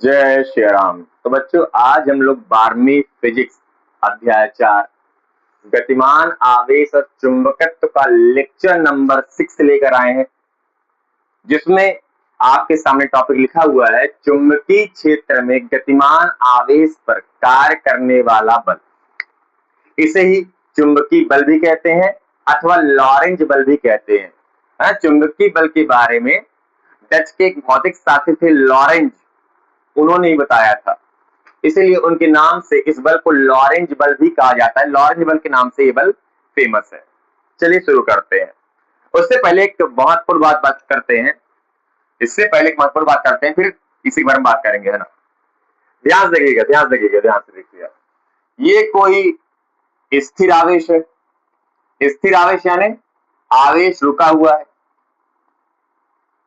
जय श्री राम। तो बच्चों, आज हम लोग 12वीं फिजिक्स अध्याय 4 गतिमान आवेश और चुंबकत्व का लेक्चर नंबर 6 लेकर आए हैं, जिसमें आपके सामने टॉपिक लिखा हुआ है चुंबकीय क्षेत्र में गतिमान आवेश पर कार्य करने वाला बल। इसे ही चुंबकीय बल भी कहते हैं अथवा लॉरेंज बल भी कहते हैं। चुंबकीय बल के बारे में डच के एक भौतिक शास्त्री थे लॉरेंज, उन्होंने ही बताया था, इसीलिए उनके नाम से इस बल को लॉरेंज बल भी कहा जाता है। लॉरेंज बल के नाम से ये बल फेमस है। चलिए शुरू करते हैं। उससे पहले एक महत्वपूर्ण बात करते हैं। इससे पहले एक महत्वपूर्ण बात करते हैं, फिर इसी के बारे में बात करेंगे, है ना। ध्यान से देखिएगा। ये कोई स्थिर आवेश है। स्थिर आवेश यानी आवेश रुका हुआ है।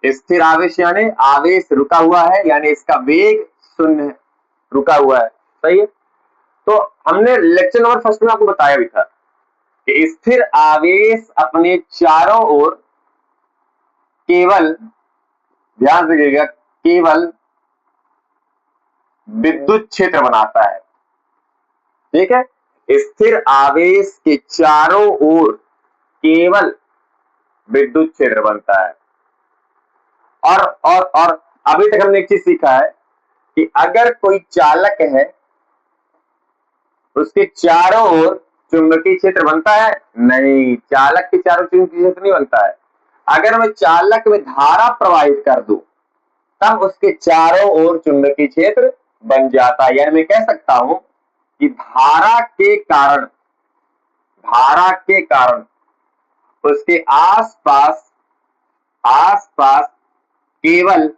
स्थिर आवेश यानी आवेश रुका हुआ है, यानी इसका वेग शून्य है, रुका हुआ है। सही है। तो हमने लेक्चर नंबर फर्स्ट में आपको बताया भी था कि स्थिर आवेश अपने चारों ओर केवल, ध्यान रखिएगा, केवल विद्युत क्षेत्र बनाता है। ठीक है। स्थिर आवेश के चारों ओर केवल विद्युत क्षेत्र बनता है। और अभी तक हमने एक चीज सीखा है कि अगर कोई चालक है, उसके चारों ओर चुंबकीय क्षेत्र बनता है? नहीं, चालक के चारों चुंबकीय क्षेत्र नहीं बनता है। अगर मैं चालक में धारा प्रवाहित कर दूं, तब उसके चारों ओर चुंबकीय क्षेत्र बन जाता है। यानी मैं कह सकता हूं कि धारा के कारण उसके आसपास केवल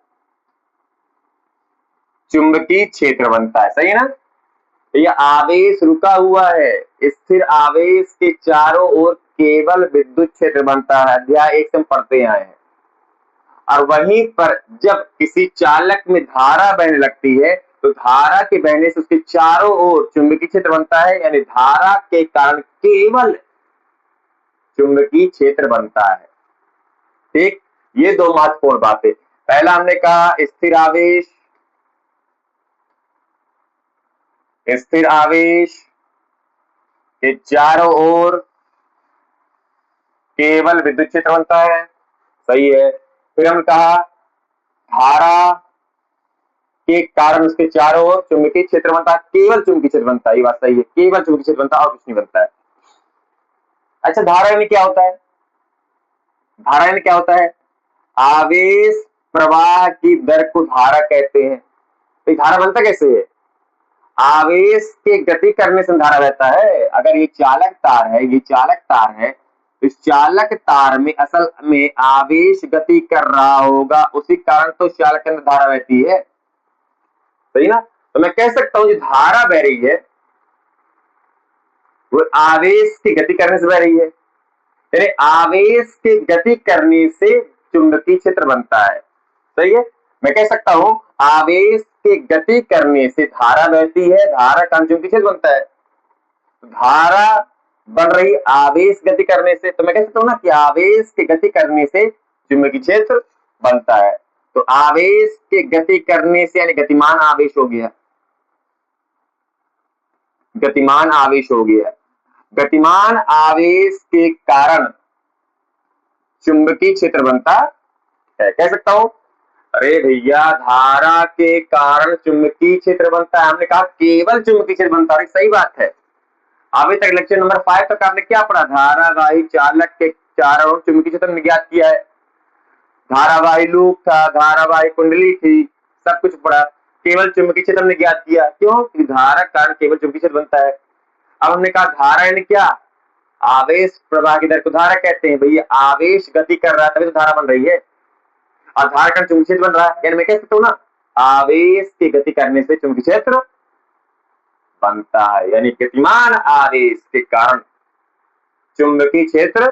चुंबकीय क्षेत्र बनता है। सही है ना। तो यह आवेश रुका हुआ है। स्थिर आवेश के चारों ओर केवल विद्युत क्षेत्र बनता है। अध्याय 1 से हम पढ़ते आए हैं। और वहीं पर जब किसी चालक में धारा बहने लगती है, तो धारा के बहने से उसके चारों ओर चुंबकीय क्षेत्र बनता है। यानी धारा के कारण केवल चुंबकीय क्षेत्र बनता है। ठीक। ये दो महत्वपूर्ण बातें। पहला हमने कहा स्थिर आवेश के चारों ओर केवल विद्युत क्षेत्र बनता है। सही है। फिर हमने कहा धारा के कारण उसके चारों ओर चुंबकीय क्षेत्र बनता है, केवल चुंबकीय क्षेत्र बनता है। ये बात सही है, केवल चुंबकीय क्षेत्र बनता है और कुछ नहीं बनता है। अच्छा, धारा यानी क्या होता है? धारा यानी क्या होता है? आवेश प्रवाह की दर को धारा कहते हैं। तो धारा बनता कैसे है? आवेश के गति करने से धारा रहता है। अगर ये चालक तार है, तो इस चालक तार में असल में आवेश गति कर रहा होगा, उसी कारण तो चालक के अंदर धारा रहती है। सही ना। तो मैं कह सकता हूं जो धारा बह रही है वो आवेश की गति करने से बह रही है। यानी आवेश की गति करने से चुंबकीय क्षेत्र बनता है। सही है। मैं कह सकता हूं आवेश की गति करने से धारा बहती है, धारा का चुंबकीय क्षेत्र बनता है। धारा बन रही आवेश गति करने से, तो मैं कह सकता हूं ना कि आवेश की गति करने से चुंबकीय क्षेत्र बनता है। तो आवेश के गति करने से यानी गतिमान आवेश हो गया। गतिमान आवेश के कारण चुंबकीय क्षेत्र बनता है। कह सकता हूं, अरे भैया, धारा के कारण चुंबकीय क्षेत्र बनता है। हमने कहा केवल चुंबकीय क्षेत्र बनता है। सही बात है। अभी तक लेक्चर नंबर 5 तक आपने क्या पढ़ा? धारावाही चालक के चारों ओर चुंबकीय क्षेत्र ज्ञात किया है। धारावाही लूप था, धारावाही कुंडली थी, सब कुछ पढ़ा। केवल चुंबकीय क्षेत्र हमने ज्ञात किया। क्यों? क्योंकि धारा कारण केवल चुंबकीय क्षेत्र बनता है। अब हमने कहा धारा यानी क्या? आवेश प्रवाह की दर को धारा कहते हैं। भैया, आवेश गति कर रहा है तभी तो धारा बन रही है, और धारा कारण चुंबकीय क्षेत्र बन रहा है। यानी मैं कह सकता हूं ना, आवेश की गति करने से चुंबकीय क्षेत्र बनता है। यानी गतिमान आवेश के कारण चुंबकीय क्षेत्र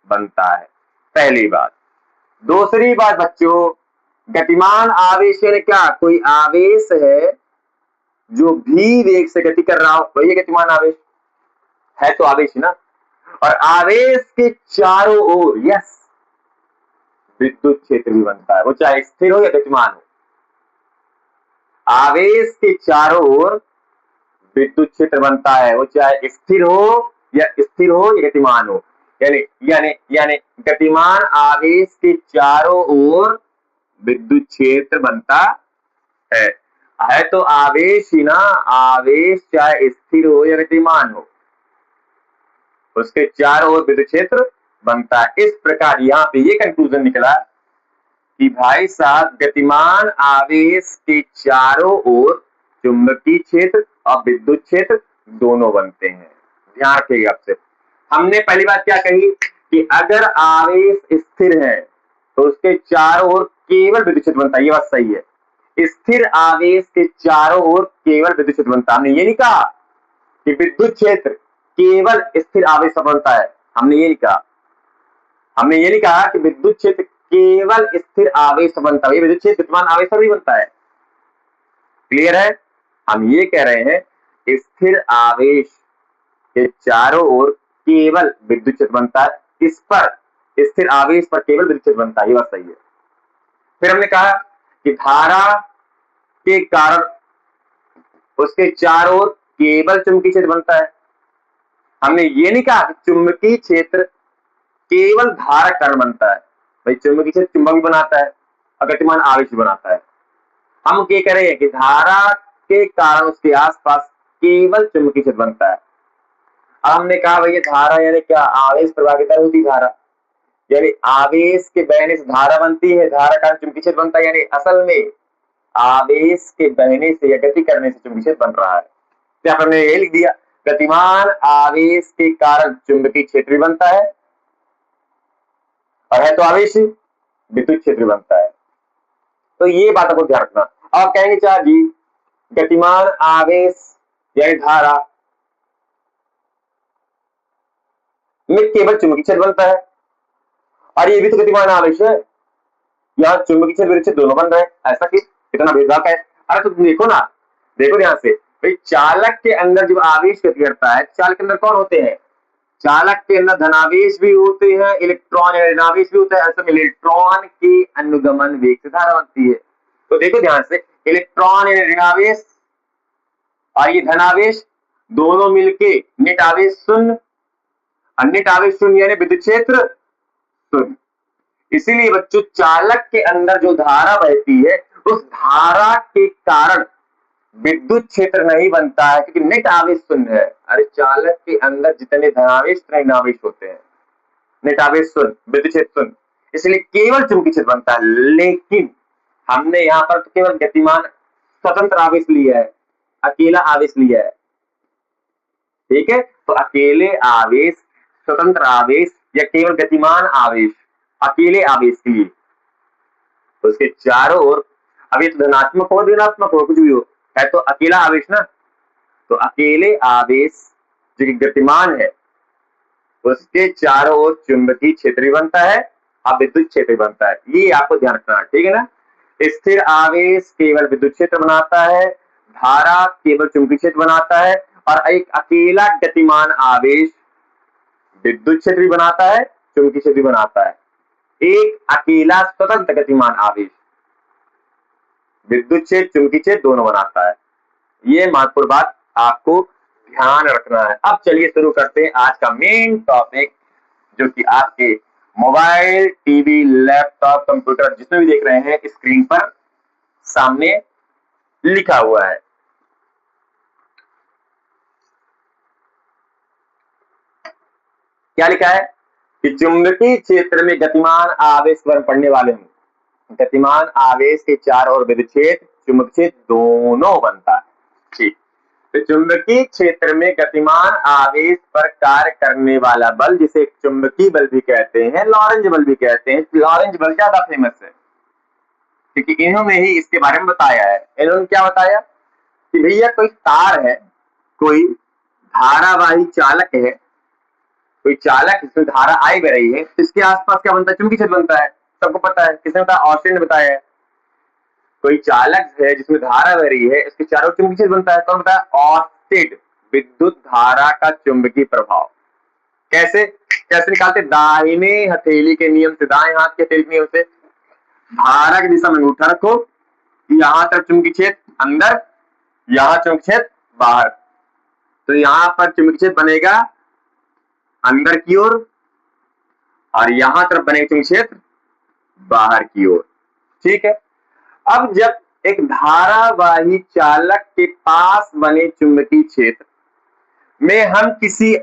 बनता है। पहली बात। दूसरी बात बच्चों, गतिमान आवेश यानी क्या? कोई आवेश है जो भी वेग से गति कर रहा हो, वही गतिमान आवेश है। तो आवेश ना, और आवेश के चारों ओर यस विद्युत क्षेत्र भी बनता है, वो चाहे स्थिर हो या गतिमान हो। आवेश के चारों ओर विद्युत क्षेत्र बनता है, वो चाहे स्थिर हो या गतिमान हो। यानी यानी यानी गतिमान आवेश के चारों ओर विद्युत क्षेत्र बनता है तो आवेश ही ना, आवेश चाहे स्थिर हो या गतिमान हो, उसके चारों ओर विद्युत क्षेत्र बनता है। इस प्रकार यहाँ पे ये कंक्लूजन निकला कि भाई साहब गतिमान आवेश के चारों ओर चुंबकीय क्षेत्र और विद्युत क्षेत्र दोनों बनते हैं। ध्यान रखिएगा। आपसे हमने पहली बात क्या कही कि अगर आवेश स्थिर है तो उसके चारों ओर केवल विद्युत क्षेत्र बनता है। ये बात सही है, स्थिर आवेश के चारों ओर केवल विद्युत क्षेत्र बनता है। हमने ये नहीं कहा कि विद्युत क्षेत्र केवल स्थिर आवेश पर बनता है, हमने ये नहीं कहा। हमने ये नहीं कहा कि विद्युत क्षेत्र केवल स्थिर आवेश पर बनता है, ये विद्युत क्षेत्र गतिमान आवेश पर भी बनता है। क्लियर है? हम ये कह रहे हैं स्थिर आवेश के चारों ओर केवल विद्युत क्षेत्र बनता है, इस पर स्थिर आवेश पर केवल विद्युत क्षेत्र बनता है। ये बात सही है। फिर हमने कहा कि धारा के कारण उसके चारों ओर केवल चुंबकीय क्षेत्र बनता है। हमने ये नहीं कहा कि चुंबकीय क्षेत्र केवल धारा कारण बनता है। भाई चुंबकीय क्षेत्र चुंबक भी बनाता है और गतिमान आवेश भी बनाता है। हम क्या कह रहे हैं कि धारा के कारण उसके आसपास केवल चुंबकीय क्षेत्र बनता है। अब हमने कहा भैया धारा यानी क्या? आवेश प्रवाह की तरह होती धारा, यानी आवेश के बहने से धारा बनती है, धारा कारण चुंबकीय क्षेत्र बनता है। यानी असल में आवेश के बहने से या गति करने से चुंबकीय क्षेत्र बन रहा है। क्या हमने ये लिख दिया, गतिमान आवेश के कारण चुंबकीय क्षेत्र भी बनता है और है तो आवेश ही विद्युत क्षेत्र बनता है। तो ये बातों को ध्यान रखना। आप कहेंगे चार जी गतिमान आवेश यानी धारा में केवल चुंबकीय क्षेत्र बनता है और ये भी तो गतिमान आवेश है, यहाँ चुंबकीय क्षेत्र विद्युत क्षेत्र दोनों बन रहे हैं, ऐसा कि कितना भेदभाव है। अरे तो देखो ना, देखो ध्यान से, भाई चालक के अंदर जब आवेश गति करता है, चालक के अंदर कौन होते हैं? चालक के अंदर धनावेश भी होते हैं, इलेक्ट्रॉन या ऋणावेश भी होता है। ऐसा इलेक्ट्रॉन के अनुगमन वेग से धारा बनती है। तो देखो ध्यान से, इलेक्ट्रॉन या ऋणावेश और ये धनावेश दोनों मिलके नेट आवेश शून्य, नेट आवेश शून्य यानी विद्युत क्षेत्र शून्य। इसीलिए बच्चों चालक के अंदर जो धारा बहती है उस धारा के कारण विद्युत क्षेत्र नहीं बनता है क्योंकि नेट आवेश शून्य है। अरे चालक के अंदर जितने धनावेश ऋणावेश होते हैं, नेट आवेश शून्य, विद्युत क्षेत्र शून्य, इसलिए केवल चुंबकीय क्षेत्र बनता है। लेकिन हमने यहाँ पर तो केवल गतिमान स्वतंत्र आवेश लिया है, अकेला आवेश लिया है। ठीक है, तो अकेले आवेश, स्वतंत्र आवेश या केवल गतिमान आवेश, अकेले आवेश के लिए तो उसके चारों ओर, अब ये धनात्मक हो ऋणात्मक हो कुछ भी हो, है तो अकेला आवेश ना, तो अकेले आवेश जो कि गतिमान है उसके चारों ओर चुंबकीय क्षेत्र बनता है और विद्युत क्षेत्र बनता है। ये आपको ध्यान रखना है, ठीक है ना। स्थिर आवेश केवल विद्युत क्षेत्र बनाता है, धारा केवल चुंबकीय क्षेत्र बनाता है और एक अकेला गतिमान आवेश विद्युत क्षेत्र भी बनाता है, चुंबकीय क्षेत्र भी बनाता है। एक अकेला स्वतंत्र गतिमान आवेश विद्युत क्षेत्र चुंबकीय क्षेत्र दोनों बनाता है। ये महत्वपूर्ण बात आपको ध्यान रखना है। अब चलिए शुरू करते हैं आज का मेन टॉपिक, जो कि आपके मोबाइल, टीवी, लैपटॉप, कंप्यूटर जिसमें भी देख रहे हैं स्क्रीन पर सामने लिखा हुआ है। क्या लिखा है कि चुंबकीय क्षेत्र में गतिमान आवेश पर पढ़ने वाले हैं, गतिमान आवेश के चारों ओर विद्युत क्षेत्र चुंबकीय क्षेत्र दोनों बनता है। ठीक, तो चुंबकीय क्षेत्र में गतिमान आवेश पर कार्य करने वाला बल जिसे चुंबकीय बल भी कहते हैं, लॉरेंज बल भी कहते हैं। लॉरेंज बल ज्यादा फेमस है क्योंकि इन्होंने ही इसके बारे में बताया है। इन्होंने क्या बताया कि भैया कोई तार है, कोई धारावाही चालक है, कोई चालक इसमें धारा आई बह रही है, तो इसके आसपास क्या बनता है? चुंबकीय क्षेत्र बनता है। सबको पता है, किसने बताया? ऑस्टिन ने बताया है। कोई चालक है जिसमें धारा बह रही है, इसके चारों चुंबकीय क्षेत्र बनता है। कौन बताया? ऑस्टिन। विद्युत धारा का चुंबकीय प्रभाव कैसे कैसे निकालते? दाहिने हथेली के नियम से, दाएं हाथ के हथेली के नियम से धारा की दिशा में अंगूठा रखो, यहां तक चुंबकीय क्षेत्र अंदर, यहां चुंबकीय क्षेत्र बाहर। तो यहां पर चुंबकीय क्षेत्र बनेगा अंदर की ओर और यहां तरफ बनेगा चुंबकीय क्षेत्र बाहर की ओर। ठीक है। अब जब एक धारावाही चालक के पास बने चुंबकीय क्षेत्र में हम किसी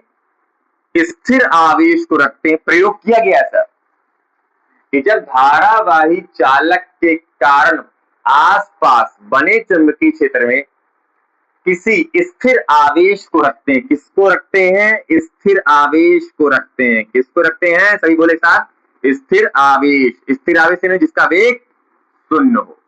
स्थिर आवेश को रखते हैं, प्रयोग किया गया सर कि जब धारावाही चालक के कारण आसपास बने चुंबकीय क्षेत्र में किसी स्थिर आवेश को रखते हैं। किसको रखते हैं? स्थिर आवेश को रखते हैं। किसको रखते हैं? सभी बोले साथ, स्थिर आवेश। स्थिर आवेश यानी जिसका वेग शून्य हो,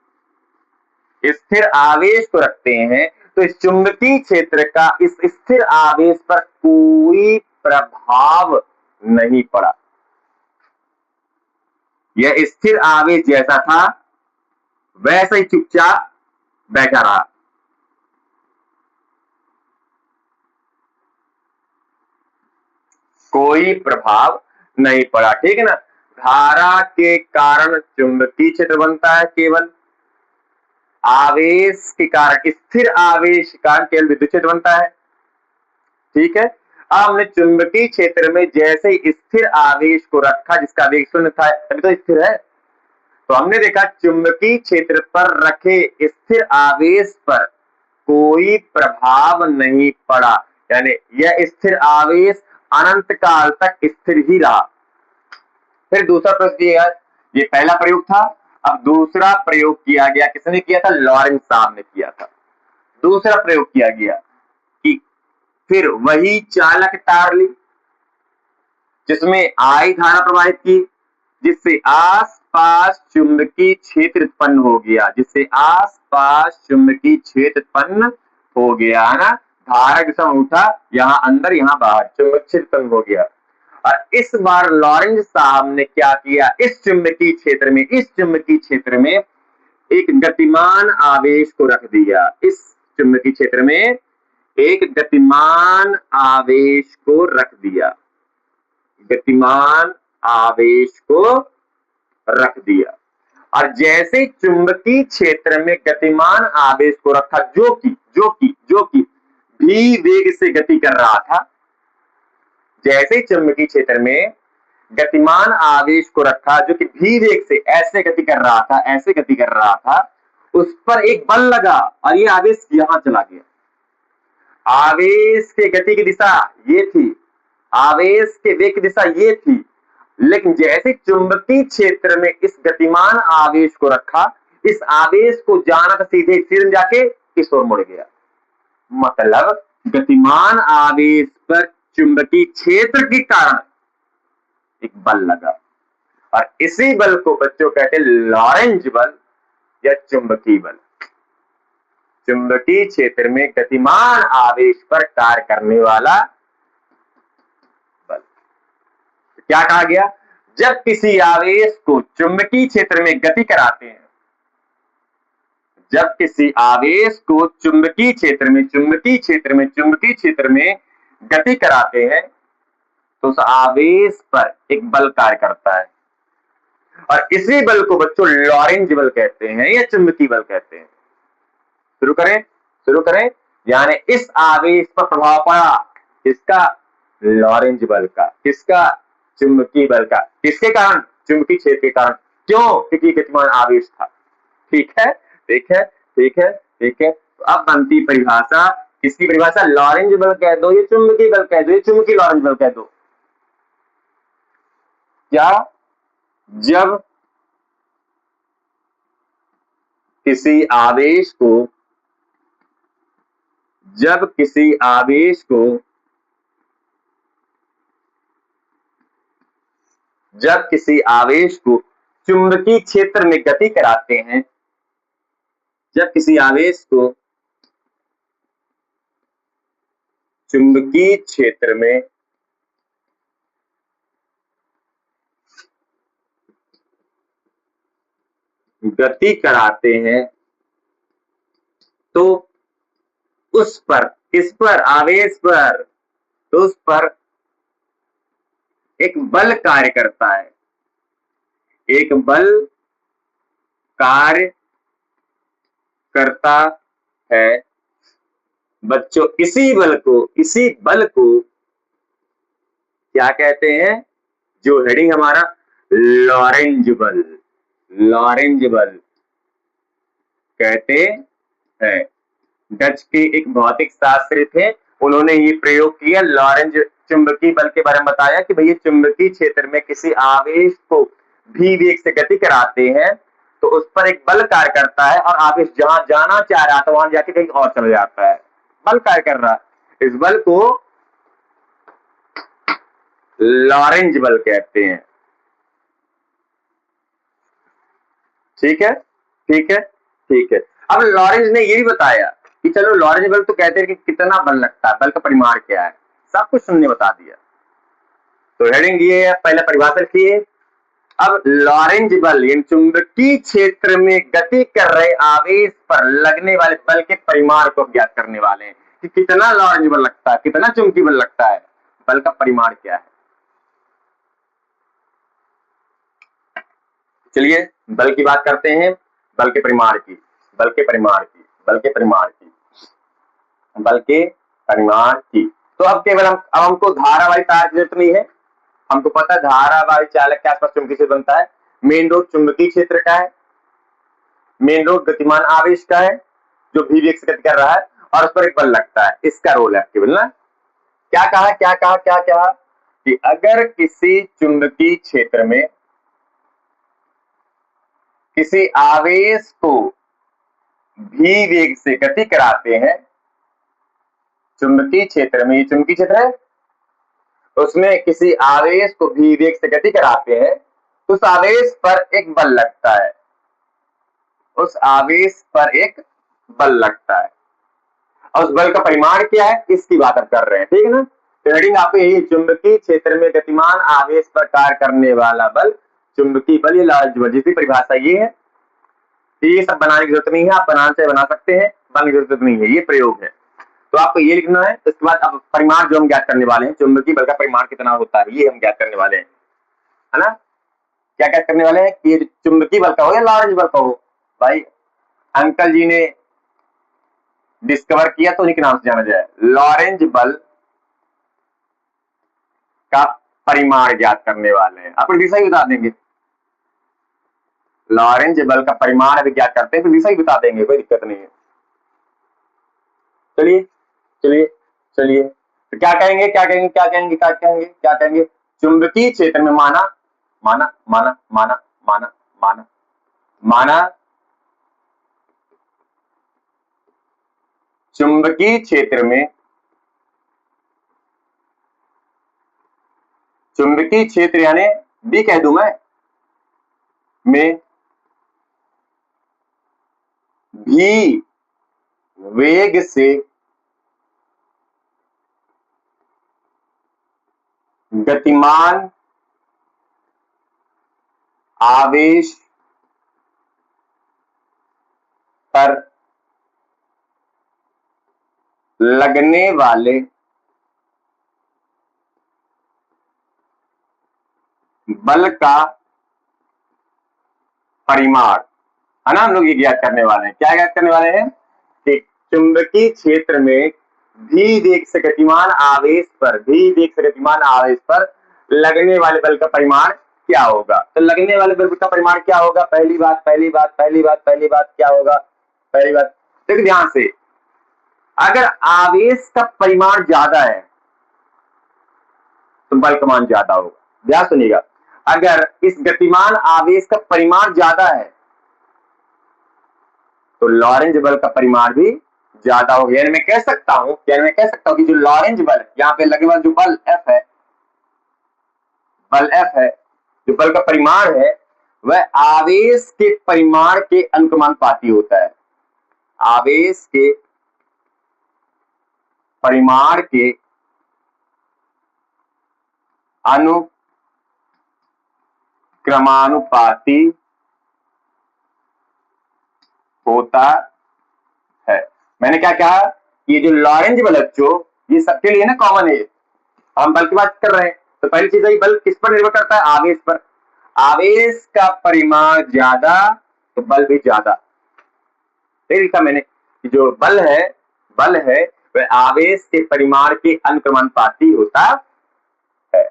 स्थिर आवेश को रखते हैं। तो इस चुंबकीय क्षेत्र का इस स्थिर आवेश पर कोई प्रभाव नहीं पड़ा। यह स्थिर आवेश जैसा था वैसा ही चुपचाप बैठा रहा। कोई प्रभाव नहीं पड़ा। ठीक है ना। धारा के कारण चुंबकीय क्षेत्र बनता है केवल, आवेश के कारण, स्थिर आवेश के कारण केवल विद्युत क्षेत्र बनता है। ठीक है। अब हमने चुंबकीय क्षेत्र में जैसे स्थिर आवेश को रखा जिसका वेग शून्य था, तभी तो स्थिर है। तो हमने देखा चुंबकीय क्षेत्र पर रखे स्थिर आवेश पर कोई प्रभाव नहीं पड़ा, यानी यह स्थिर आवेश अनंत काल तक स्थिर ही रहा। फिर दूसरा प्रश्न ये पहला प्रयोग था। अब दूसरा प्रयोग किया गया, किसने किया था? लॉरेंज साहब ने किया था। दूसरा प्रयोग किया गया कि फिर वही चालक तार ली जिसमें आई धारा प्रवाहित की, जिससे आसपास चुंबकीय क्षेत्र उत्पन्न हो गया, जिससे आसपास चुंबकीय क्षेत्र उत्पन्न हो गया, है ना। धारा के समय उठा, यहां अंदर यहां बाहर, चुंबकीय क्षेत्र उत्पन्न हो गया। और इस बार लॉरेंज साहब ने क्या किया? इस चुंबकीय क्षेत्र में एक गतिमान आवेश को रख दिया। इस चुंबकीय क्षेत्र में एक गतिमान आवेश को रख दिया। गतिमान आवेश को रख दिया। और जैसे चुंबकीय क्षेत्र में गतिमान आवेश को रखा जो कि भी वेग से गति कर रहा था, जैसे चुंबकीय क्षेत्र में गतिमान आवेश को रखा जो कि भी वेग से ऐसे गति कर रहा था, उस पर एक बल लगा और ये आवेश यहां चला गया। आवेश के गति की दिशा ये थी, आवेश के वेग की दिशा ये थी, लेकिन जैसे चुंबकीय क्षेत्र में इस गतिमान आवेश को रखा, इस आवेश को जाना था सीधे जाके इस ओर मुड़ गया। मतलब गतिमान आवेश पर चुंबकीय क्षेत्र के कारण एक बल लगा और इसी बल को बच्चों कहते हैं लॉरेंज बल या चुंबकीय बल। चुंबकीय क्षेत्र में गतिमान आवेश पर कार्य करने वाला बल। क्या कहा गया? जब किसी आवेश को चुंबकीय क्षेत्र में गति कराते हैं, जब किसी आवेश को चुंबकीय क्षेत्र में गति कराते हैं तो उस आवेश पर एक बल कार्य करता है और इसी बल को बच्चों लॉरेंज बल कहते हैं या चुंबकीय बल कहते हैं। शुरू करें। यानी इस आवेश पर प्रभाव पड़ा किसका? लॉरेंज बल का। किसका? चुंबकीय बल का। किसके कारण? चुंबकीय क्षेत्र के कारण। क्यों? क्योंकि गतिमान आवेश था। ठीक है। तो अब बनती परिभाषा, किसकी परिभाषा? लॉरेंज बल कह दो, ये चुंबकीय बल कह दो, ये चुंबकीय लॉरेंज बल कह दो। क्या? जब किसी आवेश को चुंबकीय क्षेत्र में गति कराते हैं, जब किसी आवेश को चुंबकीय क्षेत्र में गति कराते हैं तो उस पर, इस पर, आवेश पर, तो उस पर एक बल कार्य करता है। एक बल कार्य करता है बच्चों, इसी बल को क्या कहते हैं? जो हेडिंग हमारा लॉरेंज बल, लॉरेंज बल कहते हैं। डच के एक भौतिक शास्त्री थे, उन्होंने ये प्रयोग किया, लॉरेंज चुंबकीय बल के बारे में बताया कि भैया चुंबकीय क्षेत्र में किसी आवेश को भी वेग से गति कराते हैं तो उस पर एक बल कार्य करता है और आवेश जहां जाना चाह रहा था वहां जाके कहीं और चला जाता है, बल कार्य कर रहा है। इस बल को लॉरेंज बल कहते हैं। ठीक है, ठीक है, ठीक है। अब लॉरेंज ने ये भी बताया कि चलो लॉरेंज बल तो कहते हैं कि कितना बल लगता है, बल का परिमाण क्या है, सब कुछ उन्होंने बता दिया। तो हेडिंग ये है, पहले परिभाषा लिखिए। अब लॉरेंज बल यानी चुंबकीय क्षेत्र में गति कर रहे आवेश पर लगने वाले बल के परिमाण को ज्ञात करने वाले हैं कि कितना लॉरेंज बल लगता है, कितना चुंबकीय बल लगता है, बल का परिमाण क्या है। चलिए बल की बात करते हैं, बल के परिमाण की, बल के परिमाण की, बल के परिमाण की, बल के परिमाण की। तो अब केवल अब हमको धारावाही तार की जरूरत नहीं है, हमको पता है धारावाही चालक के आसपास चुंबकीय क्षेत्र बनता है। मेन रोड चुंबकीय क्षेत्र का है, मेन रोड गतिमान आवेश का है जो भी वेग से गति कर रहा है और उस पर एक बल लगता है, इसका रोल है केवल ना। क्या कहा, क्या कहा, क्या कहा कि अगर किसी चुंबकीय क्षेत्र में किसी आवेश को भी वेग से गति कराते हैं, चुंबकीय क्षेत्र में, ये चुंबकीय क्षेत्र है, उसमें किसी आवेश को भी वेग से गति कराते हैं तो उस आवेश पर एक बल लगता है, उस आवेश पर एक बल लगता है और उस बल का परिमाण क्या है इसकी बात हम कर रहे हैं। ठीक है ना। तो हेडिंग आपको यही, चुंबकीय क्षेत्र में गतिमान आवेश पर कार्य करने वाला बल चुंबकीय बल, ये लॉरेंज बल, जिसकी परिभाषा ये है। ये सब बनाने की जरूरत नहीं है, आप बनाना चाहे बना सकते हैं, बनाने की जरूरत नहीं है, ये प्रयोग है। तो आपको ये लिखना है। इसके बाद अब परिमाण जो हम ज्ञात करने वाले हैं, चुंबकीय बल का परिमाण कितना होता है ये हम ज्ञात करने वाले हैं, है ना। क्या ज्ञात करने वाले हैं कि ये चुंबकीय बल का हो या लॉरेंज बल का हो, भाई अंकल जी ने डिस्कवर किया तो उन्हीं के नाम से जाना जाए, लॉरेंज बल का परिमाण ज्ञात करने वाले हैं। आपको दिशा ही बता देंगे, लॉरेंज बल का परिमाण अभी ज्ञात करते हैं तो दिशा ही बता देंगे, कोई दिक्कत नहीं है। चलिए चलिए चलिए, तो क्या कहेंगे, क्या कहेंगे, क्या कहेंगे, क्या कहेंगे, क्या कहेंगे? चुंबकीय क्षेत्र में माना माना माना माना माना माना माना चुंबकीय क्षेत्र में, चुंबकीय क्षेत्र यानी बी कह दूं मैं, में भी वेग से गतिमान आवेश पर लगने वाले बल का परिमाण, है ना। हम लोग ये ज्ञात करने वाले हैं, क्या ज्ञात करने वाले हैं कि चुंबकीय क्षेत्र में भी वेग से गतिमान आवेश पर, भी वेग से गतिमान आवेश पर लगने वाले बल का परिमाण क्या होगा। तो लगने वाले बल का परिमाण क्या होगा, पहली बात पहली बात पहली बात पहली बात क्या होगा, पहली बात देखिए ध्यान से, अगर आवेश का परिमाण ज्यादा है तो बल का मान ज्यादा होगा। ध्यान सुनिएगा, अगर इस गतिमान आवेश का परिमाण ज्यादा है तो लॉरेंज बल का परिमाण भी ज्यादा होगा। यानी मैं कह सकता हूं, कि जो लॉरेंज बल यहां पे लगने वाला जो बल F है, बल F है, जो बल का परिमाण है वह आवेश के परिमाण के अनुपाती होता है, आवेश के परिमाण के अनुक्रमानुपाती होता है। मैंने क्या कहा, ये जो लॉरेंज बल बच्चों ये सबके लिए ना कॉमन है, हम बल की बात कर रहे हैं। तो पहली चीज है, बल किस पर निर्भर करता है, आवेश पर। आवेश का परिमाण ज्यादा तो बल भी ज्यादा। लिखा मैंने, कि जो बल है वह आवेश के परिमाण के अनुक्रमानुपाती होता है।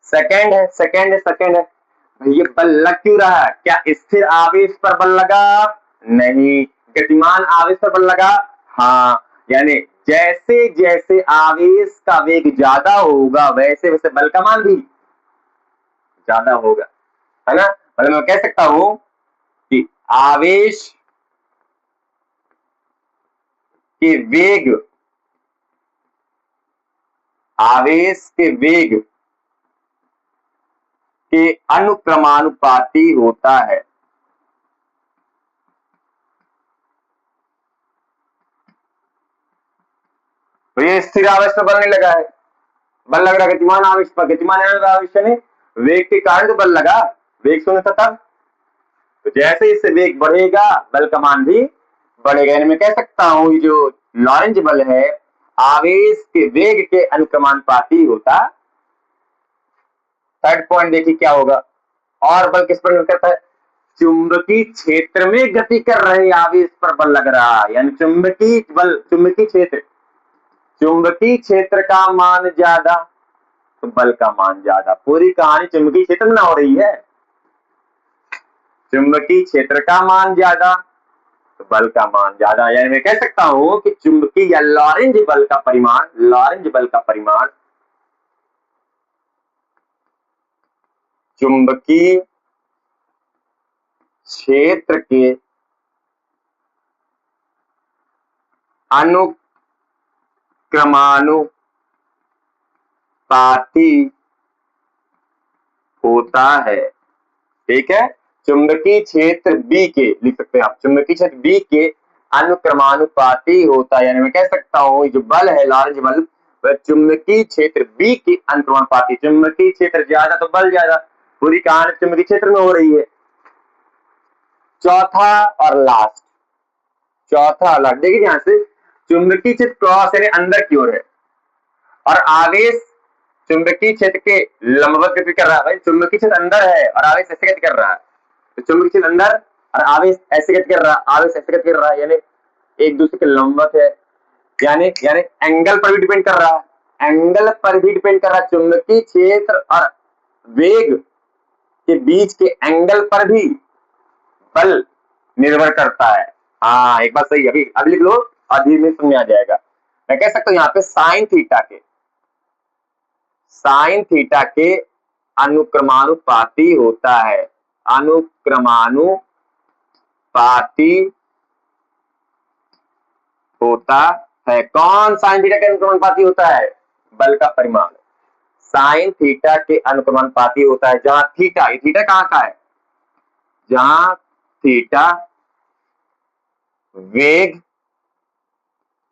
सेकंड है ये बल लग क्यों रहा है? क्या स्थिर आवेश पर बल लगा? नहीं। गतिमान आवेश पर बल लगा? हाँ। यानी जैसे जैसे आवेश का वेग ज्यादा होगा वैसे वैसे बल का मान भी ज्यादा होगा, है ना। मतलब मैं कह सकता हूं कि आवेश के वेग के अनुक्रमानुपाती होता है। तो ये स्थिर आवेश पर बल नहीं लगा है, बल लग रहा गतिमान आवेश पर। गतिमान आवेश ने वेग के कारण तो बल लगा, वेग शून्य था तब। तो जैसे इससे वेग बढ़ेगा बल का मान भी बढ़ेगा। यानी मैं कह सकता हूं ये जो लॉरेंज बल है आवेश के वेग के अनुक्रमानुपाती होता। थर्ड पॉइंट देखिए क्या होगा। और बल किस पर निर्भर करता है? चुंबकीय क्षेत्र में गति कर रहे आवेश पर बल लग रहा है। यानी चुंबकीय क्षेत्र का मान ज्यादा तो बल का मान ज्यादा। पूरी कहानी चुंबकीय क्षेत्र में ना हो रही है। चुंबकीय क्षेत्र का मान ज्यादा तो बल का मान ज्यादा। यानी मैं कह सकता हूं कि चुंबकीय या लॉरेंज बल का परिमाण चुंबकीय क्षेत्र के अनुक्रमानुपाती होता है। ठीक है। चुंबकीय क्षेत्र बी के लिख सकते हैं आप, चुंबकीय क्षेत्र बी के अनुक्रमानुपाती होता है। यानी मैं कह सकता हूं जो बल है लॉरेंज बल वह चुंबकीय क्षेत्र बी के अनुक्रमानुपाती। चुंबकीय क्षेत्र ज्यादा तो बल ज्यादा। पूरी कहानी चुंबकीय क्षेत्र में हो रही है। चौथा और लास्ट देखिए यहां से चुंबकीय क्षेत्र क्रॉस यानी अंदर की ओर है और आवेश चुंबकीय क्षेत्र के लंबवत गति कर रहा है। भाई चुंबकीय क्षेत्र अंदर है और आवेश ऐसे गति कर रहा है। तो चुंबकीय क्षेत्र अंदर और आवेश ऐसे गति कर रहा है, यानी एक दूसरे के लंबवत है। यानी एंगल पर भी डिपेंड कर रहा है। चुंबकीय क्षेत्र और वेग के बीच के एंगल पर भी बल निर्भर करता है। हाँ एक बात सही, अभी लिख लो और धीरे धीरे समझ आ जाएगा। मैं कह सकता हूं यहाँ पे साइन थीटा के अनुक्रमानुपाती होता है। कौन साइन थीटा के अनुक्रमानुपाती होता है? बल का परिमाण साइन थीटा के अनुक्रमानुपाती होता है। जहां थीटा कहां का है? जहां थीटा वेग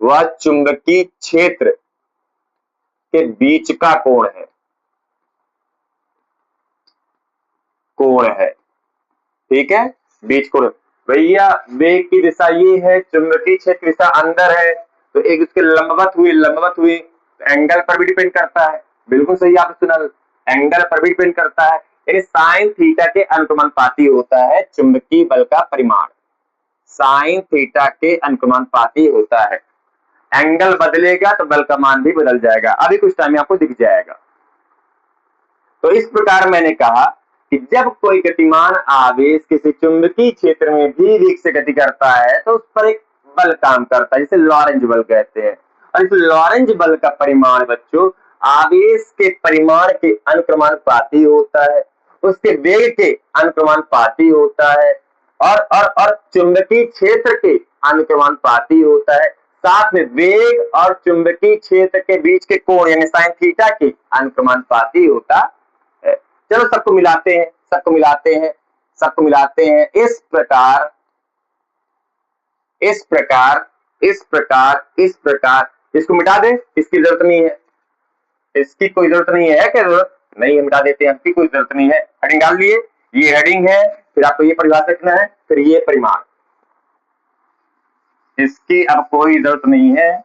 व चुंबकीय क्षेत्र के बीच का कोण है। ठीक है, बीच कोण। भैया वेग की दिशा ये है, चुंबकीय क्षेत्र दिशा अंदर है, तो एक उसके लंबवत हुई तो एंगल पर भी डिपेंड करता है। बिल्कुल सही आपने सुना, एंगल पर भी डिपेंड करता है। यानी साइन थीटा के अनुक्रमानुपाती होता है चुंबकीय बल का परिमाण। साइन थीटा के अनुक्रमानुपाती होता है। एंगल बदलेगा तो बल का मान भी बदल जाएगा, अभी कुछ टाइम में आपको दिख जाएगा। तो इस प्रकार मैंने कहा कि जब कोई गतिमान आवेश किसी चुंबकीय क्षेत्र में भी वेग से गति करता है तो उस पर एक बल काम करता है जिसे लॉरेंज बल कहते हैं। और इस लॉरेंज बल का परिमाण बच्चों आवेश के परिमाण के अनुक्रमानुपाती होता है, उसके वेग के अनुक्रमानुपाती होता है और चुंबकीय क्षेत्र के अनुक्रमानुपाती होता है। साथ में वेग और चुंबकीय क्षेत्र के बीच के कोण यानी साइन थीटा के अनुक्रमानुपाती होता है। चलो सबको मिलाते हैं। इस प्रकार इसको मिटा दे, इसकी जरूरत नहीं है। इसकी कोई जरूरत नहीं है। क्या जरूरत नहीं है? मिटा देते हैं, इसकी कोई जरूरत नहीं है। हेडिंग डाल लिए, ये हेडिंग है, फिर आपको ये परिभाषा लिखना है, फिर ये परिमाण, इसकी अब कोई जरूरत नहीं है।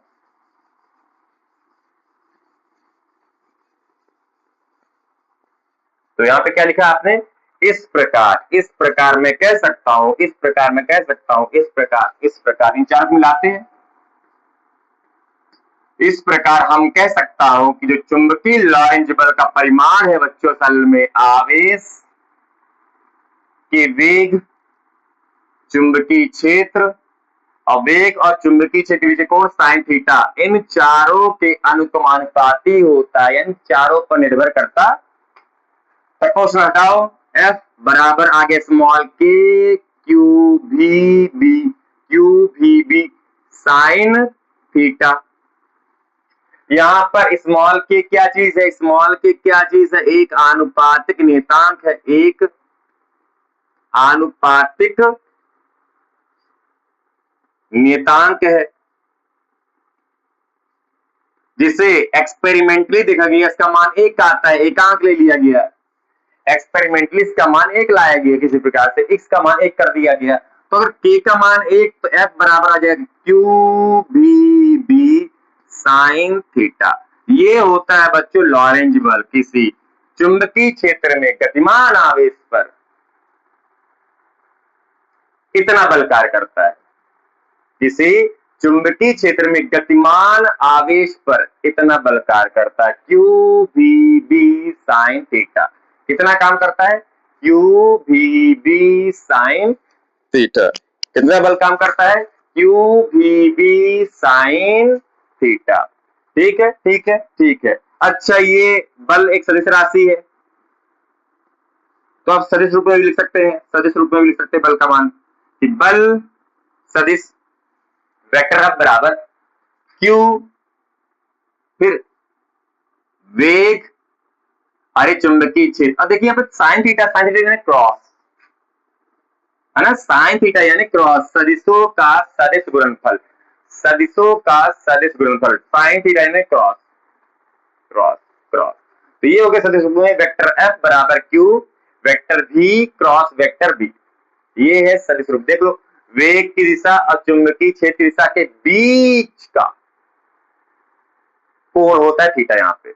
तो यहां पे क्या लिखा आपने? इस प्रकार मैं कह सकता हूं, इस प्रकार मैं कह सकता हूं, इस प्रकार इन चार को मिलाते हैं। इस प्रकार हम कह सकता हूं कि जो चुंबकीय लॉरेंज बल का परिमाण है बच्चों, असल में आवेश के वेग, चुंबकीय क्षेत्र, वेग और चुंबकीय क्षेत्र के बीच कोण साइन थीटा, इन चारों के अनुपाती होता है, यानी चारों पर निर्भर करता। क्वेश्चन हटाओ, एफ बराबर आगे स्मॉल के क्यू भी बी साइन थीटा। यहां पर स्मॉल के क्या चीज है, स्मॉल के क्या चीज है, एक आनुपातिक नियतांक है, एक आनुपातिक नियतांक है जिसे एक्सपेरिमेंटली देखा गया, इसका मान एक आता है, एकांक ले लिया गया, एक्सपेरिमेंटली इसका मान एक लाया गया, किसी प्रकार से x का मान एक कर दिया गया। तो अगर k का मान एक, तो f बराबर आ जाएगा क्यू भी बी साइन थीटा। ये होता है बच्चों लॉरेंज बल, किसी चुंबकीय क्षेत्र में गतिमान आवेश पर इतना बल कार्य करता है, किसी चुंबकीय क्षेत्र में गतिमान आवेश पर इतना बल कार्य करता है, क्यू भी बी साइन थीटा। कितना काम करता है, क्यू भी बी साइन थीटा, कितना बल काम करता है, क्यू भी बी साइन थीटा। ठीक है, ठीक है, ठीक है। अच्छा, ये बल एक सदिश राशि है, तो आप सदिश रूप में भी लिख सकते हैं, सदिश रूप में भी लिख सकते हैं बल का मान, कि बल सदिश वेक्टर F बराबर Q, फिर वेग, अरे चुंबकीय क्षेत्र। अब देखिए यहाँ पे साइन थीटा यानी क्रॉस है ना, साइन थीटा यानी क्रॉस, सदिशों का सदिश गुणनफल, सदिशों का सदिश गुणनफल, साइन थीटा यानी क्रॉस क्रॉस क्रॉस। तो ये हो गया सदिश रूप में वेक्टर F बराबर Q vector V cross vector B। ये है सदिश रूप। देख लो, वेग की दिशा और चुंबकीय क्षेत्र की दिशा के बीच का कोण होता है थीटा, यहाँ पे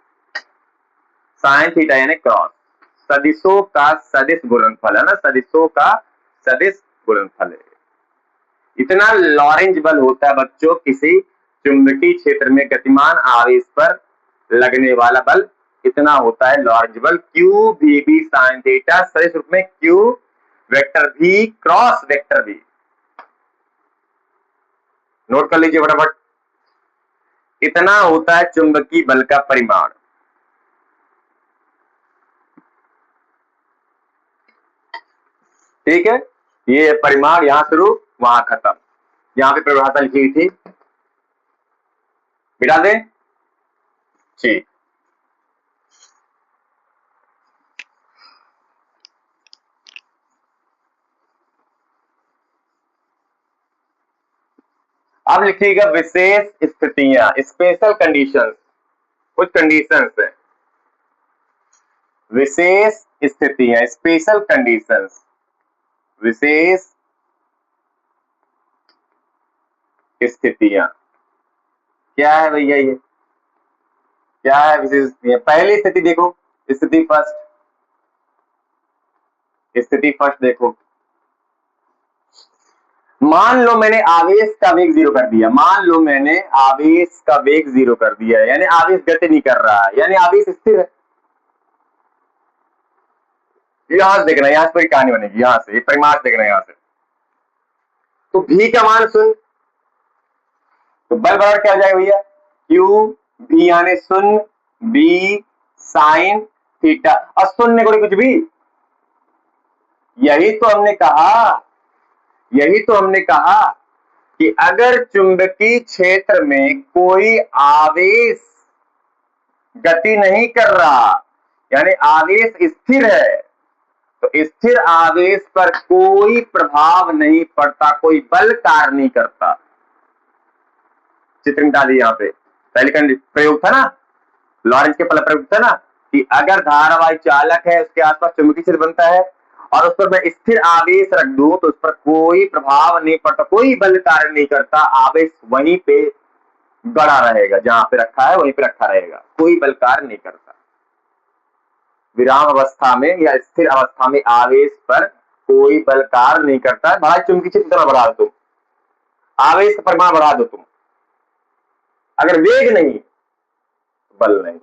साइन थीटा यानी क्रॉस, सदिशों का सदिश गुणनफल है ना, सदिशों का सदिश गुणनफल है। इतना लॉरेंज बल होता है बच्चों किसी चुंबकीय क्षेत्र में गतिमान आवेश पर लगने वाला बल, इतना होता है लॉरेंज बल, क्यू भी बी साइन थीटा, सदिश रूप में क्यू वेक्टर भी क्रॉस वेक्टर भी। नोट कर लीजिए फटाफट, इतना होता है चुंबकीय बल का परिमाण। ठीक है, ये परिमाण यहां शुरू वहां खत्म, यहां पे परिभाषा लिखी थी, मिटा दें। ठीक, अब लिखिएगा विशेष स्थितियां, स्पेशल कंडीशंस, कुछ कंडीशंस है, विशेष स्थितियां, स्पेशल कंडीशंस, विशेष स्थितियां क्या है भैया, ये क्या है विशेष स्थितियां। पहली स्थिति देखो, स्थिति फर्स्ट, स्थिति फर्स्ट देखो, मान लो मैंने आवेश का वेग जीरो कर दिया, मान लो मैंने आवेश का वेग जीरो कर दिया, यानी आवेश गति नहीं कर रहा है, यानी आवेश स्थिर है। यहां से देखना, यहां से पूरी कहानी बनेगी, यहां से परिमाण देखना, यहां से तो भी का मान शून्य, तो बल बराबर क्या हो जाएगा भैया, क्यू भी यानी शून्य, बी साइन थीटा, और शून्य को कुछ भी, यही तो हमने कहा, यही तो हमने कहा कि अगर चुंबकीय क्षेत्र में कोई आवेश गति नहीं कर रहा, यानी आवेश स्थिर है, तो स्थिर आवेश पर कोई प्रभाव नहीं पड़ता, कोई बल कार्य नहीं करता। चित्र मिटा दी, यहां पे पहले प्रयोग था ना, लॉरेंज के प्रयोग था ना, कि अगर धारावाही चालक है, उसके आसपास चुंबकीय क्षेत्र बनता है और उस पर मैं स्थिर आवेश रख दूं, तो उस पर कोई प्रभाव नहीं पड़ता, कोई बल कार्य नहीं करता, आवेश वहीं पे गड़ा रहेगा, जहां पे रखा है वहीं पे रखा रहेगा, कोई बल कार्य नहीं करता। विराम अवस्था में या स्थिर अवस्था में आवेश पर कोई बल कार्य नहीं करता है। बड़ा चुंबकीय क्षेत्र कितना बढ़ा दो तुम, आवेश का परिमाण बढ़ा दो तुम, अगर वेग नहीं बल नहीं।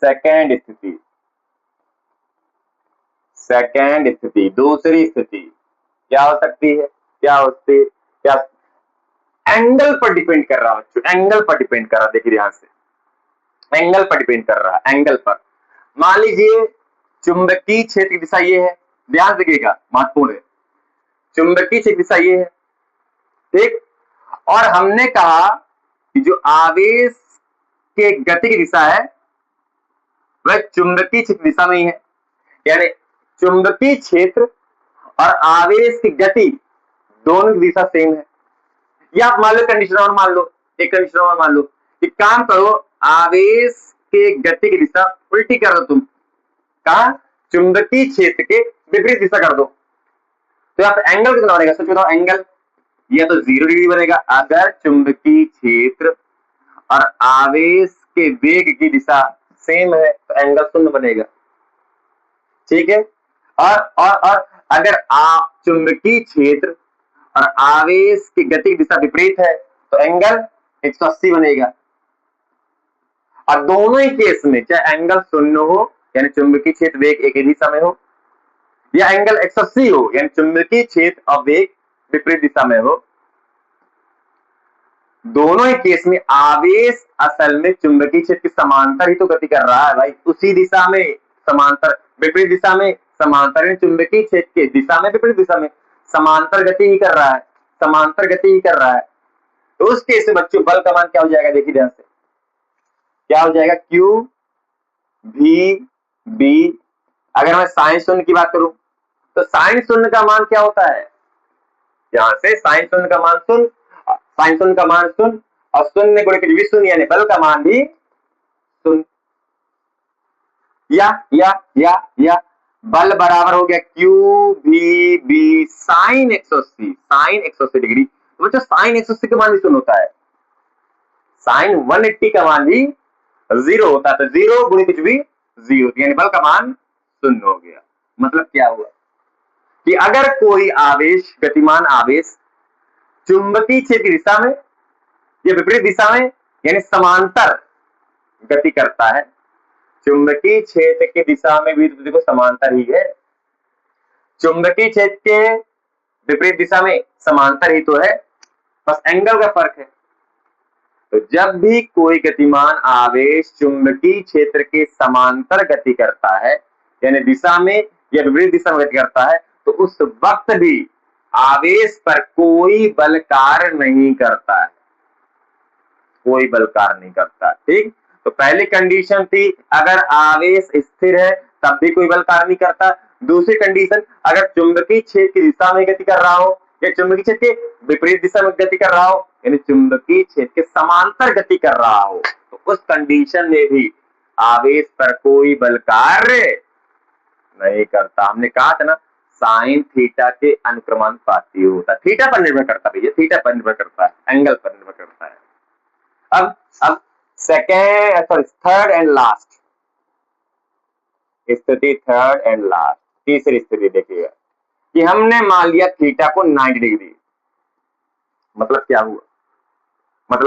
सेकेंड स्थिति दूसरी स्थिति क्या हो सकती है, क्या एंगल पर डिपेंड कर रहा है बच्चों, एंगल पर डिपेंड कर रहा है। देखिए ध्यान से, एंगल पर डिपेंड कर रहा है, एंगल पर। मान लीजिए चुंबकीय क्षेत्र की दिशा ये है, ध्यान से देखिएगा, महत्वपूर्ण है। चुंबकीय क्षेत्र की दिशा ये है, ठीक, और हमने कहा कि जो आवेश के गति की दिशा है वह चुंबकीय क्षेत्र दिशा में ही है। यानी चुंबकीय क्षेत्र और आवेश की गति दोनों की दिशा सेम है। या आप मान लो कंडीशन और मान लो, एक कंडीशन और मान लो कि काम करो, आवेश के गति की दिशा उल्टी कर दो तुम, कहा चुंबकीय क्षेत्र के विपरीत दिशा कर दो, तो आप एंगल कितना बनेगा, सोच बताओ एंगल, यह तो 0 डिग्री बनेगा अगर चुंबकीय क्षेत्र और आवेश के वेग की दिशा सेम है, तो एंगल 0 बनेगा, ठीक है। और अगर चुंबकीय क्षेत्र और आवेश की गति की दिशा विपरीत है तो एंगल 180 बनेगा। और दोनों ही केस में चाहे एंगल 0 हो यानी चुंबकीय क्षेत्र वेग एक ही दिशा में हो, या एंगल 180 हो यानी चुंबकीय क्षेत्र और वेग विपरीत दिशा में हो, दोनों ही केस में आवेश असल में चुंबकीय क्षेत्र के समांतर ही तो गति कर रहा है भाई, उसी दिशा में समांतर, विपरीत दिशा में समांतर, चुंबकीय क्षेत्र के दिशा में विपरीत दिशा में समांतर गति ही कर रहा है, समांतर गति ही कर रहा है। तो उस केस में बच्चों बल का मान क्या हो जाएगा, देखिए ध्यान से, क्या हो जाएगा, Q V B। अगर मैं साइन शून्य की बात करूं तो साइन शून्य का मान क्या होता है, यहां से साइन शून्य का मान शून्य, साइन शून्य का मान शून्य और शून्य गुणित भी शून्य यानी बल का मान भी शून्य। या बल बराबर हो गया Q V B sine 180, sine 180 degree. तो बच्चों साइन 180 का मान भी शून्य होता है, साइन 180 का मान भी 0 होता है, तो 0 गुणित भी 0 यानी बल का मान शून्य हो गया। मतलब क्या हुआ कि अगर कोई आवेश, गतिमान आवेश चुंबकीय क्षेत्र की दिशा में या विपरीत दिशा में यानी समांतर गति करता है, चुंबकीय क्षेत्र की दिशा में भी देखो समांतर ही है, चुंबकीय क्षेत्र के विपरीत दिशा में समांतर ही तो है, बस एंगल का फर्क है। तो जब भी कोई गतिमान आवेश चुंबकीय क्षेत्र के समांतर गति करता है यानी दिशा में या विपरीत दिशा में गति करता है, तो उस वक्त भी आवेश पर कोई बल कार्य नहीं करता है, कोई बल कार्य नहीं करता, ठीक। तो पहली कंडीशन थी अगर आवेश स्थिर है तब भी कोई बल कार्य नहीं करता। दूसरी कंडीशन अगर चुंबकीय क्षेत्र की दिशा में गति कर रहा हो या चुंबकीय क्षेत्र के विपरीत दिशा में गति कर रहा हो यानी चुंबकीय क्षेत्र के समांतर गति कर रहा हो, तो उस कंडीशन में भी आवेश पर कोई बल कार्य नहीं करता। हमने कहा था ना साइन थीटा के अनुक्रमानुपाती होता है, थीटा पर निर्भर करता है भैया, थीटा पर निर्भर करता है, एंगल पर निर्भर करता है। अब थर्ड एंड लास्ट स्थिति, थर्ड एंड लास्ट तीसरी स्थिति देखिएगा कि हमने मान लिया थीटा को 90 डिग्री। मतलब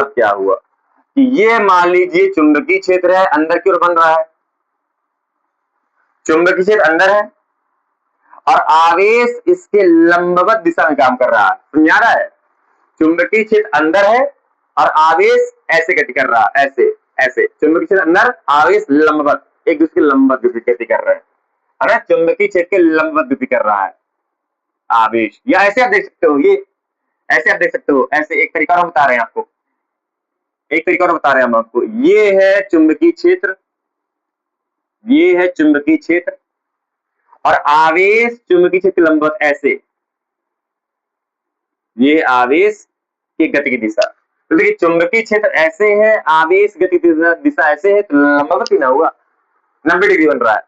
क्या हुआ कि ये मान लीजिए चुंबकीय क्षेत्र है, अंदर की ओर बन रहा है, चुंबकीय क्षेत्र अंदर है और आवेश इसके लंबवत दिशा में काम कर रहा है, समझ आ रहा है, चुंबकीय क्षेत्र अंदर है और आवेश ऐसे गति कर रहा है, ऐसे चुंबकीय क्षेत्र अंदर, आवेश लंबवत, एक दूसरे के लंबवत गति कर रहे हैं, है ना, चुंबकीय क्षेत्र के लंबवत गति कर रहा है आवेश। या ऐसे आप देख सकते हो, ये ऐसे आप देख सकते हो, ऐसे एक तरीका और बता रहे हैं आपको, एक तरीका और बता रहे हैं हम आपको, ये है चुंबकीय क्षेत्र, ये है चुंबकीय क्षेत्र और आवेश चुंबकीय क्षेत्र के लंबवत ऐसे, ये आवेश की गति की दिशा। तो देखिए चुंबकीय क्षेत्र ऐसे है, आवेश गति की दिशा ऐसे है, तो लंबवत ही ना हुआ, 90 डिग्री बन रहा है।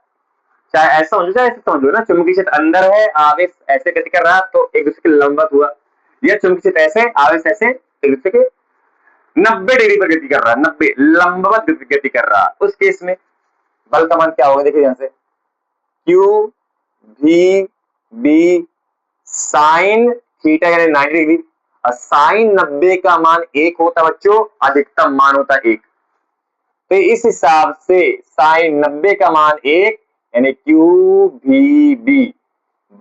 चाहे ऐसा समझो चाहे ऐसे समझ लो ना, चुंबकीय क्षेत्र अंदर है, आवेश ऐसे गति कर रहा है, तो एक दूसरे के लंबवत हुआ। यह चुंबकीय क्षेत्र ऐसे, आवेश ऐसे, एक दूसरे के 90 डिग्री पर गति कर रहा है, 90 लंबवत गति कर रहा है। उस केस में बल का मान क्या होगा, देखिए ध्यान से, क्यू भी बी साइन थीटा यानी 90 डिग्री। साइन 90 का मान 1 होता है बच्चों, अधिकतम मान होता है 1। तो इस हिसाब से साइन 90 का मान 1 यानी क्यू भी बी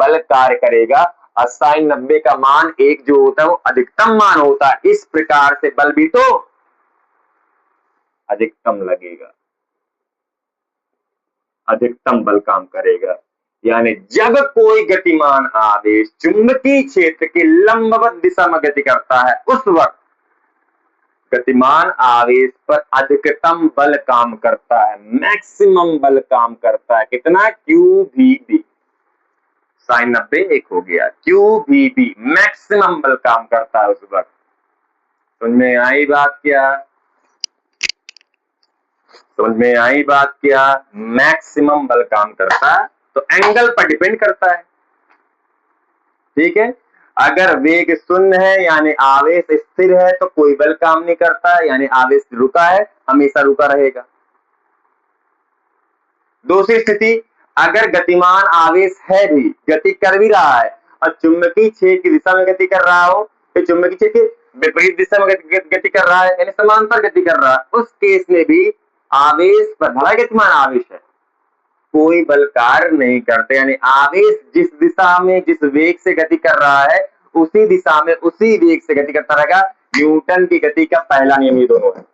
बल कार्य करेगा, और साइन 90 का मान 1 जो होता है वो अधिकतम मान होता है। इस प्रकार से बल भी तो अधिकतम लगेगा, अधिकतम बल काम करेगा। यानी जब कोई गतिमान आवेश चुंबकीय क्षेत्र की लंबवत दिशा में गति करता है, उस वक्त गतिमान आवेश पर अधिकतम बल काम करता है, मैक्सिमम बल काम करता है। कितना? क्यू भी बी साइन 90 1 हो गया, क्यू भी बी मैक्सिमम बल काम करता है उस वक्त। समझ में आई बात क्या? समझ में आई बात क्या? मैक्सिमम बल काम करता है, तो एंगल पर डिपेंड करता है। ठीक है, अगर वेग शून्य है यानी आवेश स्थिर है तो कोई बल काम नहीं करता, यानी आवेश रुका है, हमेशा रुका रहेगा। दूसरी स्थिति, अगर गतिमान आवेश है भी, गति कर भी रहा है और चुंबकीय क्षेत्र की दिशा में गति कर रहा हो, तो चुंबकीय क्षेत्र की विपरीत दिशा में गति कर रहा है यानी समांतर गति कर रहा है, उस केस में भी आवेश पर, भला गतिमान आवेश है, कोई बल कार्य नहीं करते। यानी आवेश जिस दिशा में जिस वेग से गति कर रहा है उसी दिशा में उसी वेग से गति करता रहेगा। न्यूटन की गति का पहला नियम ये दोनों है।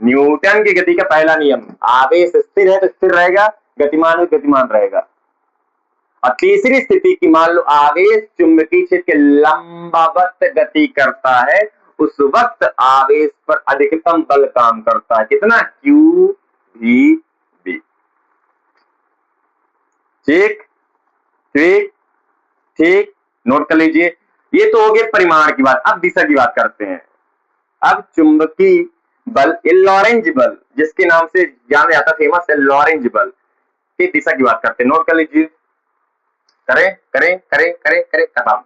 न्यूटन की गति का पहला नियम, आवेश स्थिर है तो स्थिर रहेगा, गतिमान है गतिमान रहेगा। और तीसरी स्थिति की, मान लो आवेश चुंबकीय क्षेत्र के लंबवत गति करता है, उस वक्त आवेश पर अधिकतम बल काम करता है। कितना? क्यू भी बी। ठीक ठीक ठीक, नोट कर लीजिए। ये तो हो गया परिमाण की बात। अब दिशा की बात करते हैं। अब चुंबकीय बल, लॉरेंज बल जिसके नाम से जाना जाता, फेमस है लॉरेंज बल, की दिशा की बात करते हैं। नोट कर लीजिए। करें करें करें करें करें खत्म।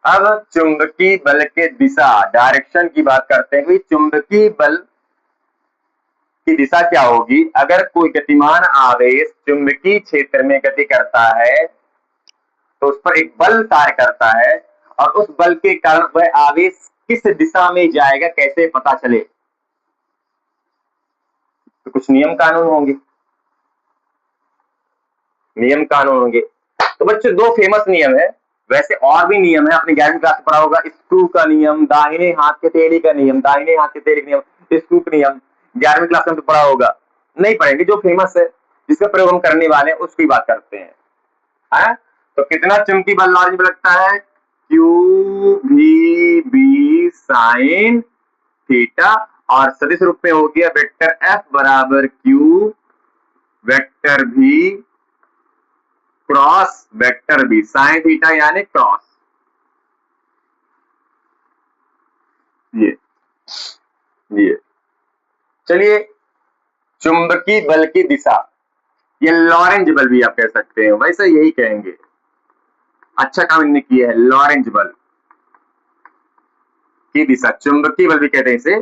अब चुंबकीय बल के दिशा, डायरेक्शन की बात करते हैं। चुंबकीय बल की दिशा क्या होगी? अगर कोई गतिमान आवेश चुंबकीय क्षेत्र में गति करता है तो उस पर एक बल कार्य करता है, और उस बल के कारण वह आवेश किस दिशा में जाएगा कैसे पता चले? तो कुछ नियम कानून होंगे, नियम कानून होंगे। तो बच्चों दो फेमस नियम है, वैसे और भी नियम है, आपने 11वीं क्लास में पढ़ा होगा। स्क्रू का नियम, दाहिने हाथ के तेली का नियम, दाहिने हाथ के तेली का नियम, स्क्रू का नियम 11वीं क्लास में तो पढ़ा होगा। नहीं पढ़ेंगे, जो फेमस है जिसका प्रयोग हम करने वाले हैं उसकी बात करते हैं। है? तो कितना चुंबकीय बल लॉरेंज बल लगता है? क्यू भी बी साइन थीटा, और सदिश रूप में हो गया वेक्टर एफ बराबर क्यू वेक्टर भी cross vector B sine theta यानी क्रॉस। ये चलिए, चुंबकीय बल की दिशा, ये लॉरेंज बल भी आप कह सकते हैं, वैसे यही कहेंगे। अच्छा काम इन्होंने किया है, लॉरेंज बल की दिशा, चुंबकीय बल भी कहते हैं इसे,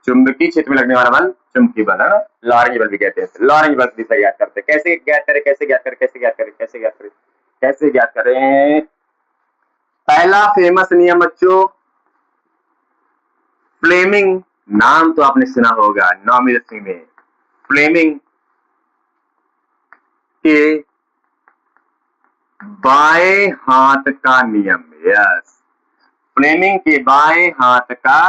चुंबकीय क्षेत्र में लगने वाला बल चुंबकीय बल है ना, लॉरेंज बल भी कहते हैं। लॉरेंज बल की दिशा ज्ञात करते हैं। कैसे ज्ञात करें, कैसे ज्ञात करें, कैसे ज्ञात करें, कैसे ज्ञात करें, कैसे ज्ञात करें? पहला फेमस नियम बच्चों, फ्लेमिंग, नाम तो आपने सुना होगा 9वीं 10वीं में, फ्लेमिंग के बाएं हाथ का नियम। यस, फ्लेमिंग के बाएं हाथ का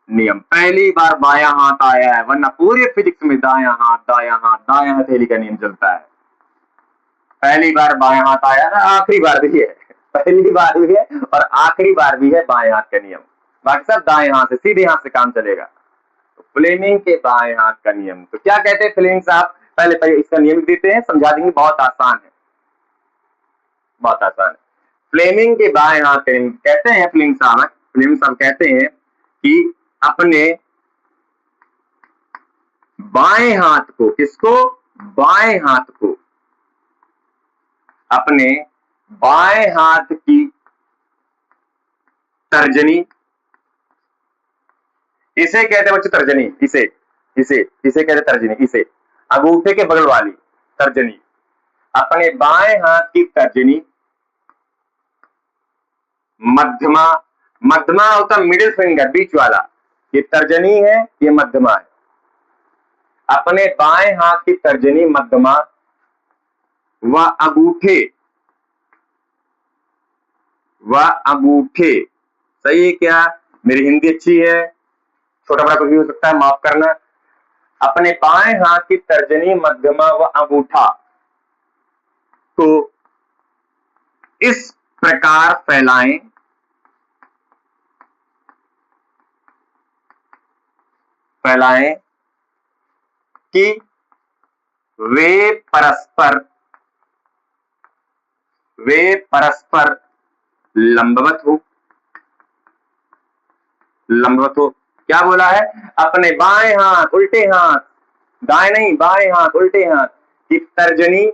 नियम। पहली बार बायां हाथ आया है, वरना पूरे फिजिक्स में दायां हाथ दायां हाथ दायां हथेली का नियम चलता है। पहली बार बायां हाथ आया है, आखिरी बार भी है, पहली बार भी है और आखिरी बार भी है बाएं हाथ का नियम। बाकी सब दाएं हाथ से, सीधे हाथ से काम चलेगा। तो फ्लेमिंग के बाएं हाथ का नियम, तो क्या कहते हैं फ्लेमिंग साहब? पहले इसका नियम देते हैं, समझा देंगे, बहुत आसान है, बहुत आसान है। फ्लेमिंग के बाएं हाथ का नियम कहते हैं, फ्लेमिंग साहब कहते हैं कि अपने बाएं हाथ को, किसको? बाएं हाथ को, अपने बाएं हाथ की तर्जनी इसे कहते हैं बच्चों तर्जनी, इसे इसे इसे कहते तर्जनी, इसे अंगूठे के बगल वाली तर्जनी। अपने बाएं हाथ की तर्जनी, मध्यमा, मध्यमा होता मिडिल फिंगर, बीच वाला, ये तर्जनी है, ये मध्यमा है। अपने बाएं हाथ की तर्जनी, मध्यमा व अंगूठे, व अंगूठे, सही है क्या? मेरी हिंदी अच्छी है, छोटा बड़ा कुछ भी हो सकता है, माफ करना। अपने बाएं हाथ की तर्जनी, मध्यमा व अंगूठा को इस प्रकार फैलाएं फैलाएं कि वे परस्पर लंबवत हो। लंबवत हो, क्या बोला है? अपने बाएं हाथ, उल्टे हाथ, दाएं नहीं, बाएं हाथ, उल्टे हाथ की तर्जनी,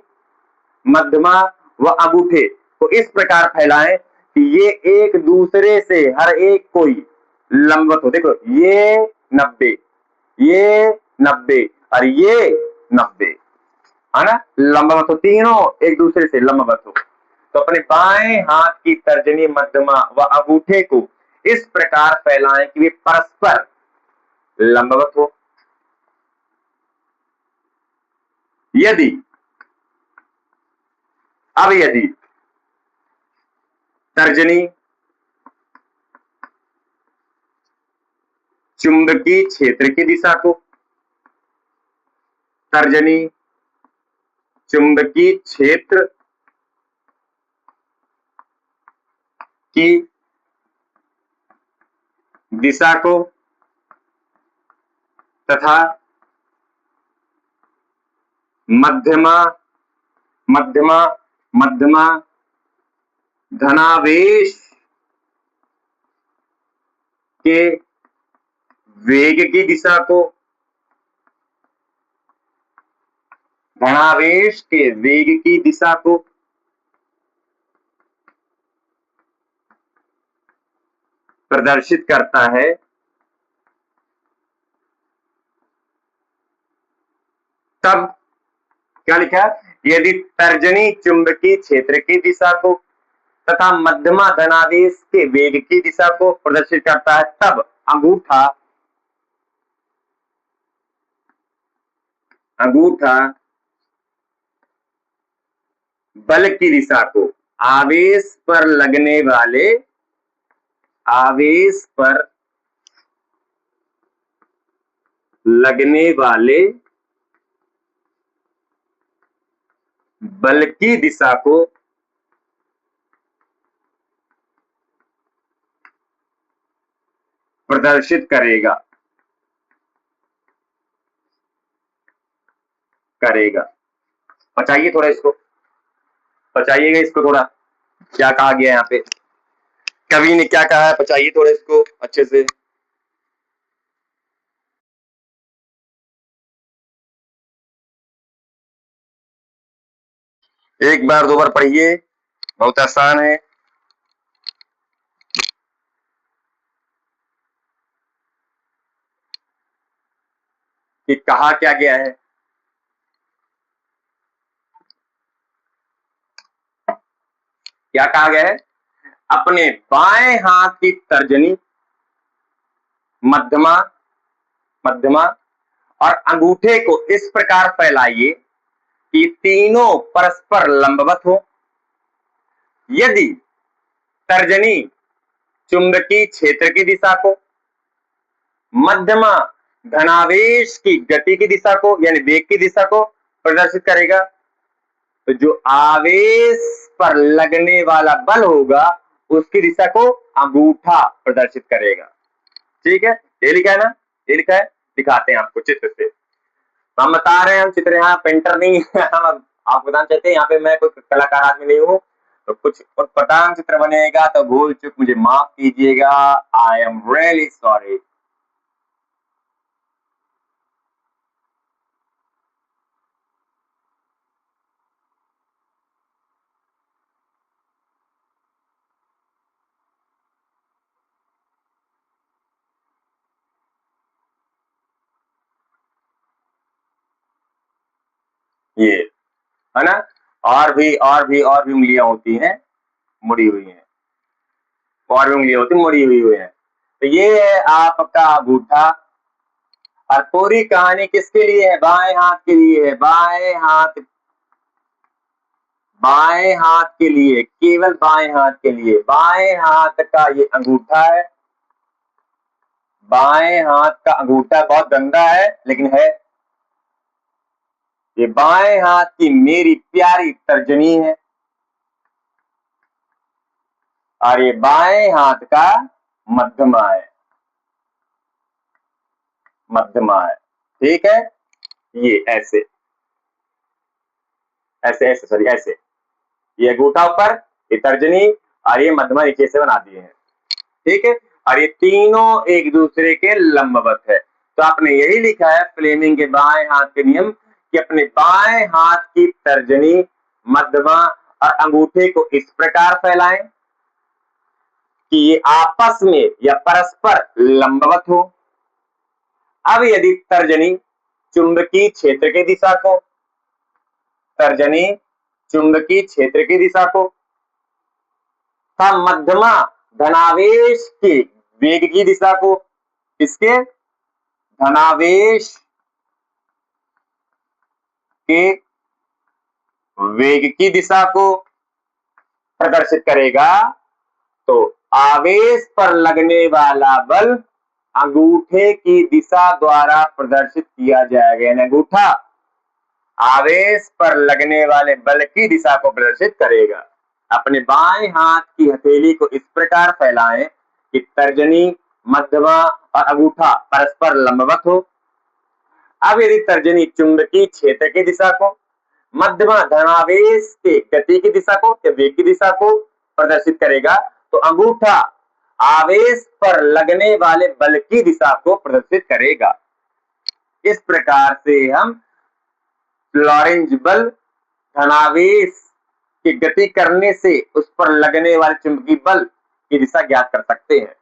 मध्यमा व अंगूठे को इस प्रकार फैलाएं कि ये एक दूसरे से हर एक कोई लंबवत हो। देखो, ये 90, ये 90 और ये 90, है ना, लंबवत हो, तीनों एक दूसरे से लंबवत हो। तो अपने बाएं हाथ की तर्जनी, मध्यमा व अंगूठे को इस प्रकार फैलाएं कि वे परस्पर लंबवत हो। यदि, अब यदि तर्जनी चुंबकीय क्षेत्र की दिशा को, तर्जनी चुंबकीय क्षेत्र की दिशा को तथा मध्यमा मध्यमा मध्यमा धनावेश के वेग की दिशा को, धनावेश के वेग की दिशा को प्रदर्शित करता है, तब क्या लिखा? यदि तर्जनी चुंबकीय क्षेत्र की दिशा को तथा मध्यमा धनावेश के वेग की दिशा को प्रदर्शित करता है, तब अंगूठा बल की दिशा को आवेश पर लगने वाले बल की दिशा को प्रदर्शित करेगा। पचाइए थोड़ा इसको, पचाइएगा इसको थोड़ा, क्या कहा गया यहाँ पे, कवि ने क्या कहा है, पचाइए थोड़ा इसको अच्छे से। एक बार दो बार पढ़िए, बहुत आसान है। कि कहा क्या गया है? क्या कहा गया है? अपने बाएं हाथ की तर्जनी, मध्यमा मध्यमा और अंगूठे को इस प्रकार फैलाइए कि तीनों परस्पर लंबवत हो। यदि तर्जनी चुंबकीय क्षेत्र की दिशा को, मध्यमा धनावेश की गति की दिशा को यानी वेग की दिशा को प्रदर्शित करेगा, तो जो आवेश पर लगने वाला बल होगा उसकी दिशा को अंगूठा प्रदर्शित करेगा। ठीक है, ये लिखा है ना, ये लिखा है, दिखाते हैं आपको चित्र से। हम बता रहे हैं, हम चित्र यहाँ पेंटर नहीं है, हम आपको बताना चाहते हैं, यहाँ पे मैं कोई कलाकार आदमी नहीं हूँ, तो कुछ पता चित्र बनेगा तो भूल चुक मुझे माफ कीजिएगा। I am really sorry. ये है ना। और भी उंगलियां होती हैं मुड़ी हुई हैं, और भी उंगलियां होती मुड़ी हुई है। तो ये है आपका अंगूठा। और पूरी कहानी किसके लिए है? बाएं हाथ के लिए है, बाएं हाथ के लिए, केवल बाएं हाथ के लिए। बाएं हाथ का ये अंगूठा है, बाएं हाथ का अंगूठा बहुत गंदा है लेकिन है। ये बाएं हाथ की मेरी प्यारी तर्जनी है, और ये बाएं हाथ का मध्यमा है, मध्यमा है। ठीक है, ये ऐसे ऐसे ऐसे सॉरी ऐसे, ये अंगूठा ऊपर, ये तर्जनी, और ये मध्यमा नीचे से बना दिए हैं। ठीक है, और ये तीनों एक दूसरे के लंबवत है। तो आपने यही लिखा है फ्लेमिंग के बाएं हाथ के नियम कि अपने बाएं हाथ की तर्जनी, मध्यमा और अंगूठे को इस प्रकार फैलाएं कि ये आपस में या परस्पर लंबवत हो। अब यदि तर्जनी चुंबकीय क्षेत्र की दिशा को, तर्जनी चुंबकीय क्षेत्र की दिशा को, था मध्यमा धनावेश के वेग की दिशा को, इसके धनावेश के वेग की दिशा को प्रदर्शित करेगा, तो आवेश पर लगने वाला बल अंगूठे की दिशा द्वारा प्रदर्शित किया जाएगा। यानी अंगूठा आवेश पर लगने वाले बल की दिशा को प्रदर्शित करेगा। अपने बाएं हाथ की हथेली को इस प्रकार फैलाएं कि तर्जनी, मध्यमा और अंगूठा परस्पर लंबवत हो। अब यदि तर्जनी चुंबकीय क्षेत्र की दिशा को, मध्यमा धनावेश के गति की दिशा को या वेग की दिशा को प्रदर्शित करेगा, तो अंगूठा आवेश पर लगने वाले बल की दिशा को प्रदर्शित करेगा। इस प्रकार से हम लॉरेंज बल, धनावेश की गति करने से उस पर लगने वाले चुंबकीय बल की दिशा ज्ञात कर सकते हैं।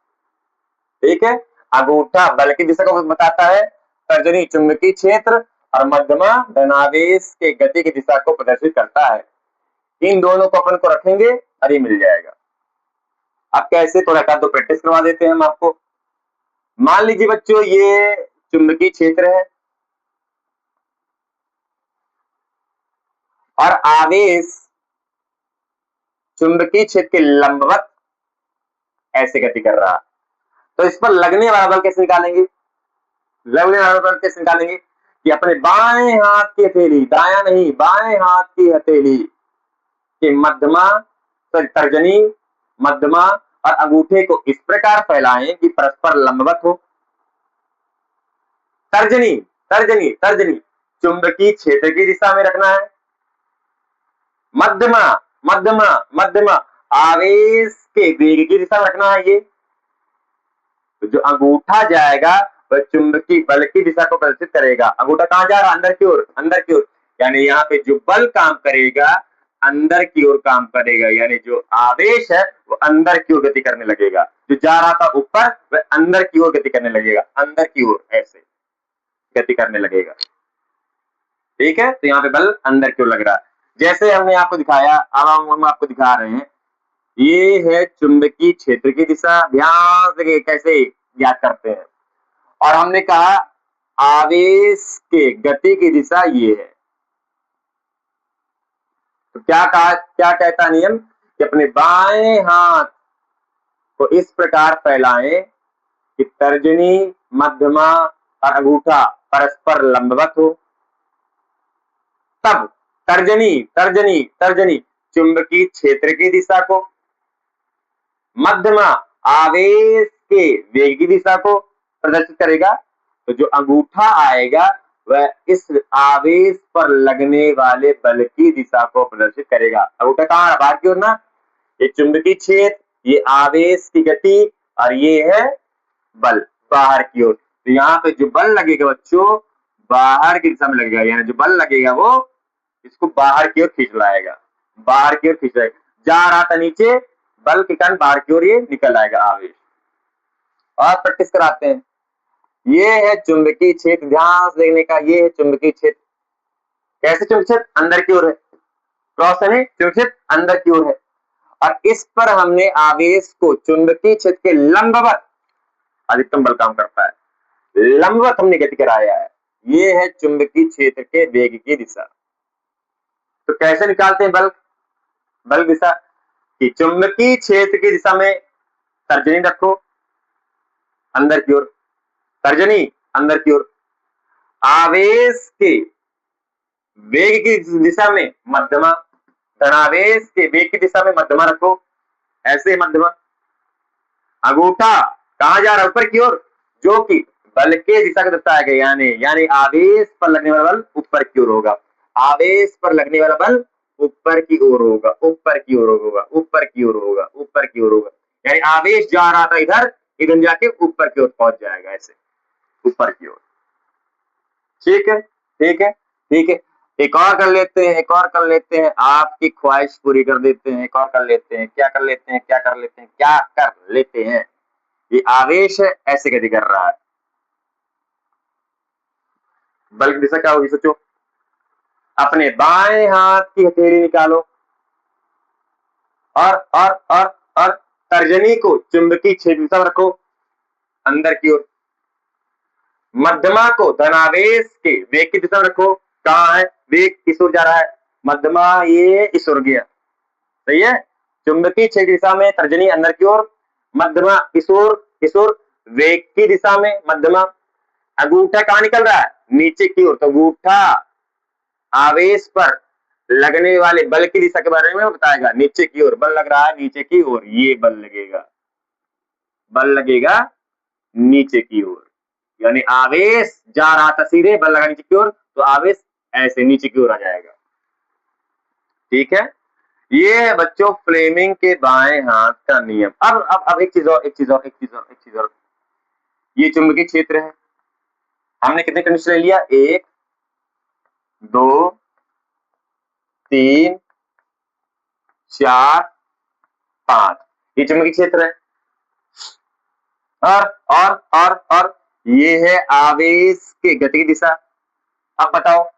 ठीक है, अंगूठा बल की दिशा को बताता है, तर्जनी चुंबकीय क्षेत्र और मध्यमा धनावेश के गति की दिशा को प्रदर्शित करता है। इन दोनों को अपन को रखेंगे और ये मिल जाएगा। अब कैसे, थोड़ा एक दो प्रैक्टिस करवा देते हैं हम आपको। मान लीजिए बच्चों ये चुंबकीय क्षेत्र है और आवेश चुंबकीय क्षेत्र के लंबवत ऐसे गति कर रहा, तो इस पर लगने वाला बल कैसे निकालेंगे? लगने वाला बल कैसे निकालेंगे कि अपने बाएं हाथ की हथेली, दाया नहीं, बाएं हाथ की हथेली के मध्यमा, तर्जनी, मध्यमा और अंगूठे को इस प्रकार फैलाएं कि परस्पर लंबवत हो। तर्जनी तर्जनी तर्जनी चुंबकीय क्षेत्र की दिशा में रखना है, मध्यमा मध्यमा मध्यमा आवेश के वेग की दिशा में रखना है। ये तो जो अंगूठा जाएगा वह चुंबकीय बल की दिशा को प्रदर्शित करेगा। अंगूठा कहां जा रहा? अंदर की ओर, अंदर की ओर। यानी यहाँ पे जो बल काम करेगा अंदर की ओर काम करेगा, यानी जो आवेश है वो अंदर की ओर गति करने लगेगा। जो जा रहा था ऊपर वह अंदर की ओर गति करने लगेगा, अंदर की ओर ऐसे गति करने लगेगा। ठीक है, तो यहाँ पे बल अंदर की ओर लग रहा है, जैसे हमने आपको दिखाया। अब हम आपको दिखा रहे हैं, ये है चुंबकीय क्षेत्र की दिशा। ध्यान से कैसे ज्ञात करते हैं, और हमने कहा आवेश के गति की दिशा ये है। तो क्या कहा, क्या कहता नियम कि अपने बाएं हाथ को इस प्रकार फैलाएं कि तर्जनी, मध्यमा और अंगूठा परस्पर लंबवत हो। तब तर्जनी तर्जनी तर्जनी चुंबकीय क्षेत्र की दिशा को, मध्यमा आवेश के वेग की दिशा को प्रदर्शित करेगा। तो जो अंगूठा आएगा वह इस आवेश पर लगने वाले बल की दिशा को प्रदर्शित करेगा। अंगूठा कहाँ है? बाहर की ओर ना। ये चुंबकीय क्षेत्र, ये आवेश की गति और ये है बल बाहर की ओर। तो यहाँ पे जो बल लगेगा बच्चों बाहर की दिशा में लगेगा, यानी जो बल लगेगा वो इसको बाहर की ओर खींच लाएगा, बाहर की ओर खींच लाएगा। जा रहा था नीचे, बल के कारण बाहर की ओर ये निकल आएगा आवेश। और प्रैक्टिस कराते हैं। ये है चुंबकीय क्षेत्र, ध्यान से देखने का। ये है चुंबकीय क्षेत्र, कैसे चुंबकीय क्षेत्र अंदर की ओर है, क्रॉस यानी चुंबकीय क्षेत्र अंदर की ओर है, और इस पर हमने आवेश को चुंबकीय क्षेत्र के लंबवत अधिकतम बल काम करता है, लंबवत हमने गति कराया है। ये है चुंबकीय क्षेत्र के वेग की दिशा। तो कैसे निकालते हैं बल, बल दिशा कि चुंबकीय क्षेत्र की दिशा में तर्जनी रखो अंदर की ओर, तर्जनी अंदर की ओर, आवेश के वेग की दिशा में मध्यमा, धनावेश के वेग की दिशा में मध्यमा रखो, ऐसे मध्यमा। अंगूठा कहां जा रहा है, ऊपर की ओर, जो कि बल के दिशा को दर्शाया गया, यानी आवेश पर लगने वाला बल ऊपर की ओर होगा, आवेश पर लगने वाला बल ऊपर की ओर होगा, ऊपर की ओर होगा, ऊपर की ओर होगा, ऊपर की ओर होगा, यानी आवेश जा रहा था इधर, इधर जाके ऊपर की ओर पहुंच जाएगा, ऐसे ऊपर की ओर। ठीक है, ठीक है, ठीक है। एक और कर लेते हैं, एक और कर लेते हैं, आपकी ख्वाहिश पूरी कर देते हैं, एक और कर लेते हैं। क्या कर लेते हैं, क्या कर लेते हैं, क्या कर लेते हैं। ये आवेश है, ऐसे गति कर रहा है, बल की दिशा क्या होगी सोचो। अपने बाएं हाथ की हथेली निकालो और तर्जनी को चुंबकीय क्षेत्र दिशा में रखो अंदर की ओर, मध्यमा को धनावेश के वेग की दिशा में रखो। कहां है वेग, किस ओर जा रहा है, मध्यमा ये इस ओर गया, सही है। चुंबकीय क्षेत्र दिशा में तर्जनी अंदर की ओर, मध्यमा इस ओर, वेग की दिशा में मध्यमा। अंगूठा कहां निकल रहा है, नीचे की ओर, तो अंगूठा आवेश पर लगने वाले बल की दिशा के बारे में बताएगा, नीचे की ओर बल लग रहा है, नीचे की ओर ये बल लगेगा, बल लगेगा नीचे की ओर, यानी आवेश जा रहा था सीधे, बल लगा नीचे की ओर, तो आवेश ऐसे नीचे की ओर आ जाएगा। ठीक है, ये है बच्चों फ्लेमिंग के बाएं हाथ का नियम। अब एक चीज और, एक चीज और, एक चीज और, एक चीज और। ये चुंबकीय क्षेत्र है, हमने कितने कंडीशन ले लिया, 1 2 3 4 5, ये चुंबकीय क्षेत्र है। और ये है आवेश के गति की दिशा। अब बताओ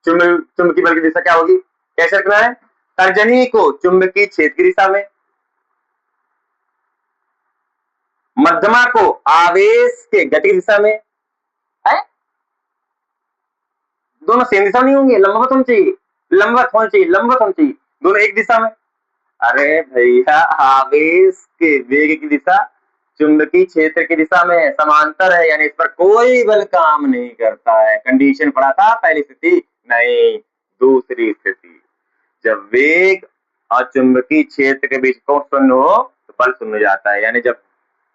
चुंबकीय बल की दिशा क्या होगी, कैसे रखना है, तर्जनी को चुंबकीय क्षेत्र की दिशा में, मध्यमा को आवेश के गति की दिशा में है, दोनों सेम दिशा नहीं होंगे, लंबवत होनी चाहिए, लंबवत होनी चाहिए, लंबवत होनी चाहिए, दोनों एक दिशा में। अरे भैया आवेश के वेग की दिशा चुंबकीय क्षेत्र की दिशा में समांतर है, यानी इस पर कोई बल काम नहीं करता है। कंडीशन पढ़ा था पहली स्थिति, नहीं दूसरी स्थिति, जब वेग और चुंबकीय क्षेत्र के बीच कोण शून्य हो तो बल शून्य हो जाता है, यानी जब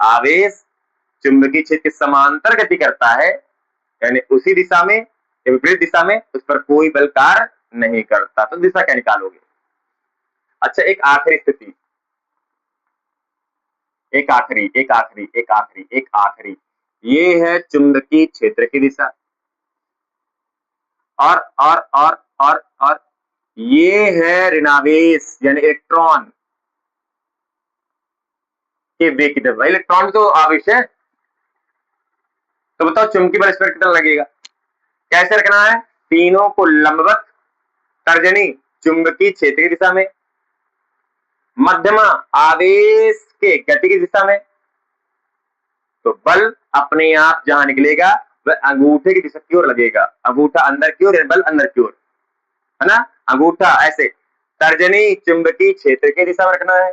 आवेश चुंबकीय क्षेत्र के समांतर गति करता है, यानी उसी दिशा में, विपरीत दिशा में, उस पर कोई बल कार्य नहीं करता। तो दिशा क्या निकालोगे। अच्छा एक आखिरी स्थिति, एक आखिरी, ये है चुंबकीय क्षेत्र की दिशा, और ये है ऋणावेश यानी इलेक्ट्रॉन के वेग की दिशा। इलेक्ट्रॉन तो आवेश है, तो बताओ चुंबकीय बल इस पर कितना लगेगा, कैसे रखना है, तीनों को लंबवत, तर्जनी चुंबकीय क्षेत्र की दिशा में, मध्यमा आवेश के गति की दिशा में, तो बल अपने आप जहां निकलेगा वह अंगूठे की दिशा की ओर लगेगा, अंगूठा अंदर की ओर, बल अंदर की ओर, है ना। अंगूठा ऐसे, तर्जनी चुंबकीय क्षेत्र की दिशा में रखना है,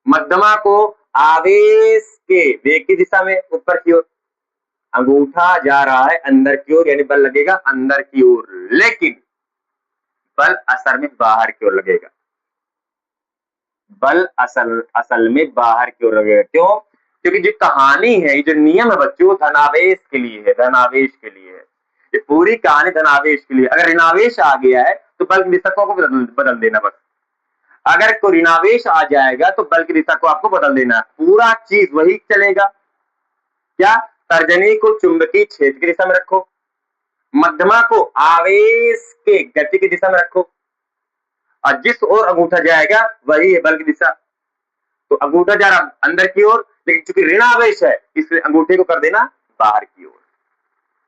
मध्यमा को आवेश के वेग की दिशा में ऊपर की ओर, अंगूठा जा रहा है अंदर की ओर, यानी बल लगेगा अंदर की ओर, लेकिन बल असल में बाहर की ओर लगेगा, बल असल में बाहर की ओर लगेगा। क्यों, क्योंकि जो कहानी है, ये जो नियम है बच्चों, धनावेश के लिए है, धनावेश के लिए है, ये पूरी कहानी धनावेश के लिए। अगर ऋणावेश आ गया है तो बल की दिशा को बदल देना बस, अगर कोई ऋणावेश आ जाएगा तो बल की दिशा को आपको बदल देना, पूरा चीज वही चलेगा। क्या, तर्जनी को चुंबकीय क्षेत्र की दिशा में रखो, मध्यमा को आवेश के गति की दिशा में रखो, और जिस ओर अंगूठा जाएगा वही है बल की दिशा। तो अंगूठा जा रहा अंदर की ओर, लेकिन चूंकि ऋणावेश है इसलिए अंगूठे को कर देना बाहर की ओर।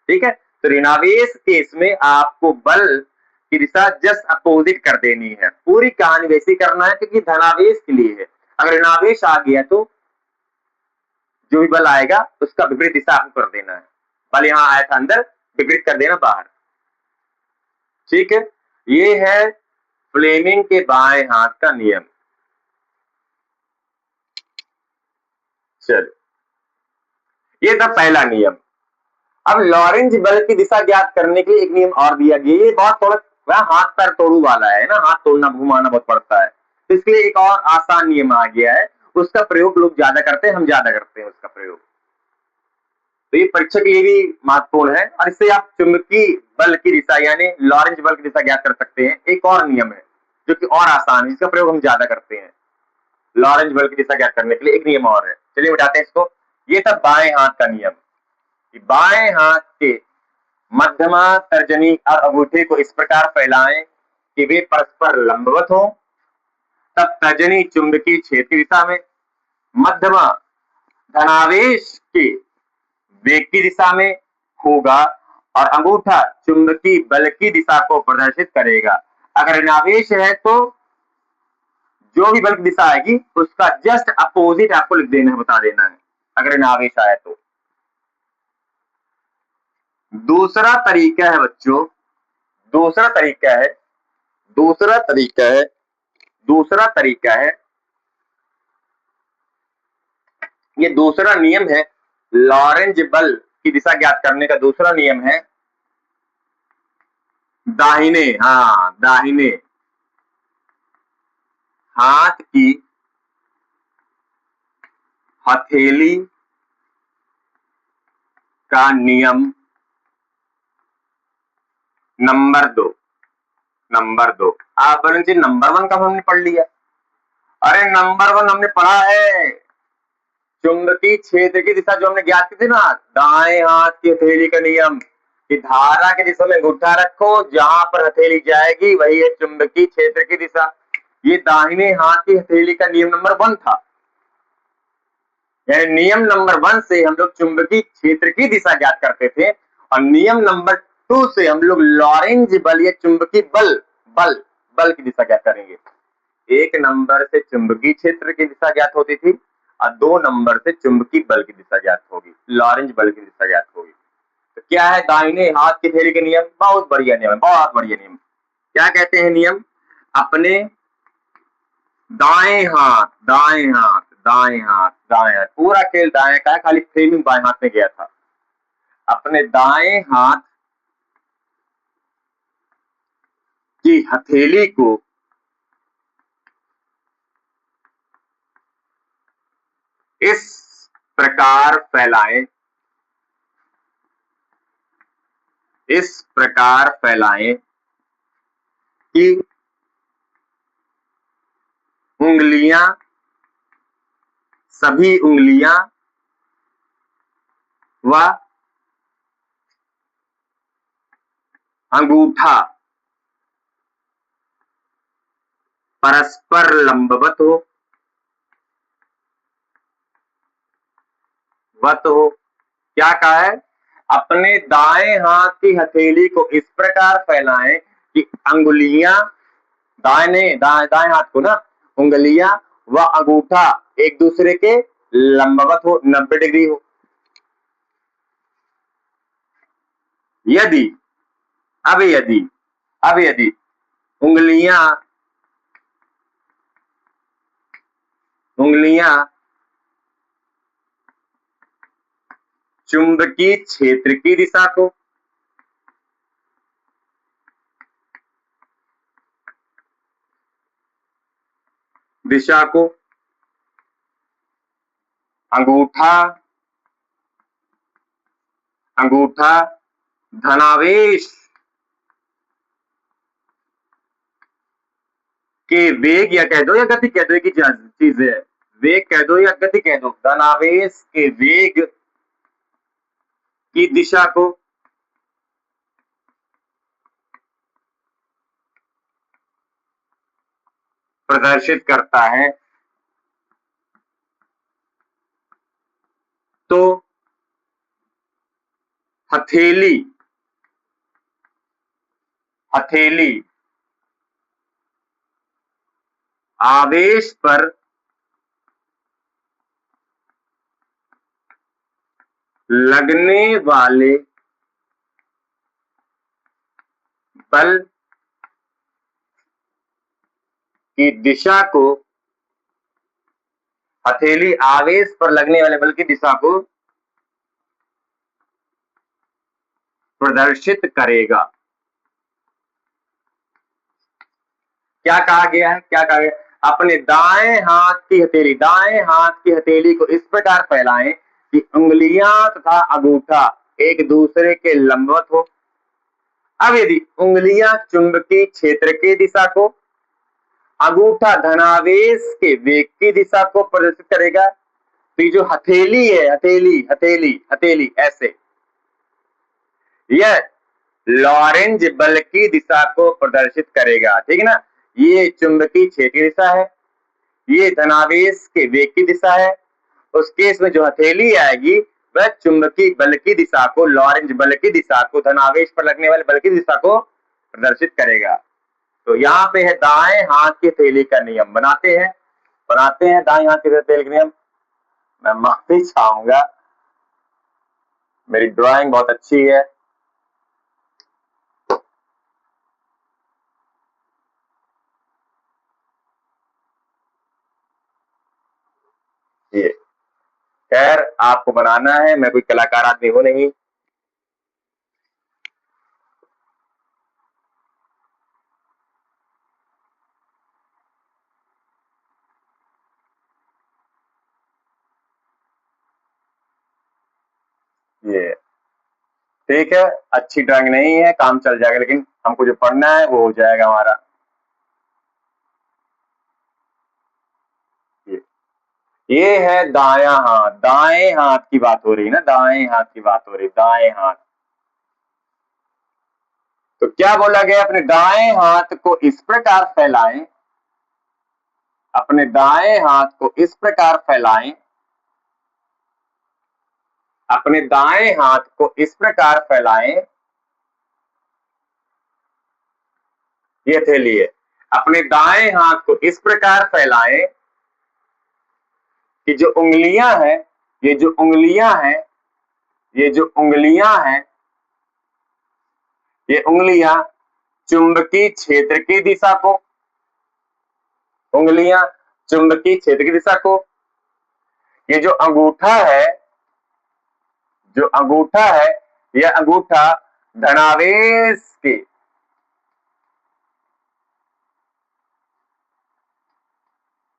ठीक है, तो ऋणावेश केस में आपको बल की दिशा जस्ट अपोजिट कर देनी है। पूरी कहानी वैसी करना है क्योंकि धनावेश के लिए है। अगर ऋणावेश आ गया तो जो भी बल आएगा उसका विपरीत दिशा आपको कर देना है। बल यहां आया था अंदर, विपरीत कर देना बाहर। ठीक है, ये है फ्लेमिंग के बाएं हाथ का नियम। चलो, ये था पहला नियम। अब लॉरेंज बल की दिशा ज्ञात करने के लिए एक नियम और दिया गया। ये बहुत थोड़ा हाथ पैर तोड़ू वाला है ना, हाथ तोड़ना घुमाना बहुत पड़ता है, तो इसके लिए एक और आसान नियम आ गया है। उसका प्रयोग लोग ज्यादा करते हैं, हम ज्यादा करते हैं उसका प्रयोग। तो ये परीक्षा के लिए भी महत्वपूर्ण है और इससे आप चुंबकीय बल की दिशा यानी लॉरेंज बल की दिशा ज्ञात कर सकते हैं। एक और नियम है जो कि और आसान है, जिसका प्रयोग हम ज्यादा करते हैं। लॉरेंज बल की दिशा ज्ञात करने के लिए एक नियम और है, चलिए बताते हैं इसको। ये था बाएं हाथ का नियम। बाएं हाथ के मध्यमा, तर्जनी और अंगूठे को इस प्रकार फैलाएं कि वे परस्पर लंबवत हो। तब तर्जनी चुंबकीय क्षेत्र की दिशा में, मध्यमा धनावेश के वेग की दिशा में होगा और अंगूठा चुंबकीय बल की दिशा को प्रदर्शित करेगा। अगर ऋणावेश है तो जो भी बल की दिशा आएगी उसका जस्ट अपोजिट आपको लिख देना है, बता देना है अगर ऋणावेश आया तो। दूसरा तरीका है बच्चों, दूसरा तरीका है दूसरा तरीका है दूसरा तरीका है ये दूसरा नियम है लॉरेंज बल की दिशा ज्ञात करने का। दूसरा नियम है दाहिने हाथ की हथेली का नियम नंबर दो। आप बोलेंगे नंबर 1 का हमने पढ़ लिया। अरे नंबर 1 हमने पढ़ा है, चुंबकीय क्षेत्र की दिशा जो हमने ज्ञात की थी ना, दाएं हाथ की हथेली का नियम कि धारा की दिशा में अंगूठा रखो, जहां पर हथेली जाएगी वही है चुंबकीय क्षेत्र की दिशा। ये दाहिने हाथ की हथेली का नियम नंबर 1 था। यानी नियम नंबर 1 से हम लोग चुंबकीय क्षेत्र की दिशा ज्ञात करते थे और नियम नंबर 2 से हम लोग लॉरेंज बल या चुंबकीय बल की दिशा ज्ञात करेंगे। 1 नंबर से चुंबकीय क्षेत्र की दिशा ज्ञात होती थी और 2 नंबर से चुंबकीय बल की दिशा ज्ञात होगी, लॉरेंज बल की दिशा ज्ञात होगी। तो क्या है दाहिने हाथ की हथेली के नियम? बहुत बढ़िया नियम है, बहुत बढ़िया नियम। क्या कहते हैं नियम? अपने दाएं हाथ, पूरा खेल दाएं का है, खाली फ्रेमिंग बाएं हाथ में गया था। अपने दाएं हाथ की हथेली को इस प्रकार फैलाएं कि सभी उंगलियां व अंगूठा परस्पर लंबवत हो। क्या कहा है? अपने दाएं हाथ की हथेली को इस प्रकार फैलाएं कि अंगुलियां दाएं हाथ को ना, उंगलियां व अंगूठा एक दूसरे के लंबवत हो, 90 डिग्री हो। अब यदि उंगलियां चुंबकीय क्षेत्र की दिशा को अंगूठा धनावेश के वेग या कह दो या गति कह दो, एक ही चीज है, वेग कह दो या गति कह दो, धनावेश के वेग की दिशा को प्रदर्शित करता है। तो हथेली हथेली आवेश पर लगने वाले बल की दिशा को, हथेली आवेश पर लगने वाले बल की दिशा को प्रदर्शित करेगा। क्या कहा गया है, क्या कहा गया? अपने दाएं हाथ की हथेली को इस प्रकार फैलाएं कि उंगलियां तथा अंगूठा एक दूसरे के लंबवत हो। अब यदि उंगलियां चुंबकीय क्षेत्र की दिशा को, अंगूठा धनावेश के वेग की दिशा को प्रदर्शित करेगा, तो ये जो हथेली है, हथेली ऐसे, यह लॉरेंज बल की दिशा को प्रदर्शित करेगा। ठीक है ना, ये चुंबकीय क्षेत्र की दिशा है, ये धनावेश के वेग की दिशा है। उस केस में जो हथेली आएगी वह चुंबकीय बल की दिशा को, लॉरेंज बल की दिशा को, धनावेश पर लगने वाले बल की दिशा को प्रदर्शित करेगा। तो यहाँ पे है दाएं हाथ की हथेली का नियम। बनाते हैं दाएं हाथ की हथेली का नियम। मैं माफी चाहूंगा, मेरी ड्राइंग बहुत अच्छी है। ये खैर आपको बनाना है, मैं कोई कलाकार आदमी हूं नहीं। ये ठीक है, अच्छी ड्राइंग नहीं है, काम चल जाएगा, लेकिन हमको जो पढ़ना है वो हो जाएगा हमारा। ये है दायां हाथ, दाएं हाथ की बात हो रही है ना, दाएं हाथ की बात हो रही, दाएं हाथ। तो क्या बोला गया? अपने दाएं हाथ को इस प्रकार फैलाएं, अपने दाएं हाथ को इस प्रकार फैलाएं, अपने दाएं हाथ को इस प्रकार फैलाएं, ये हथेली है, अपने दाएं हाथ को इस प्रकार फैलाएं कि जो उंगलियां हैं, ये जो उंगलियां हैं, ये जो उंगलियां हैं, ये उंगलियां चुंबकीय क्षेत्र की दिशा को, उंगलियां चुंबकीय क्षेत्र की दिशा को, ये जो अंगूठा है, जो अंगूठा है, यह अंगूठा धनावेश की,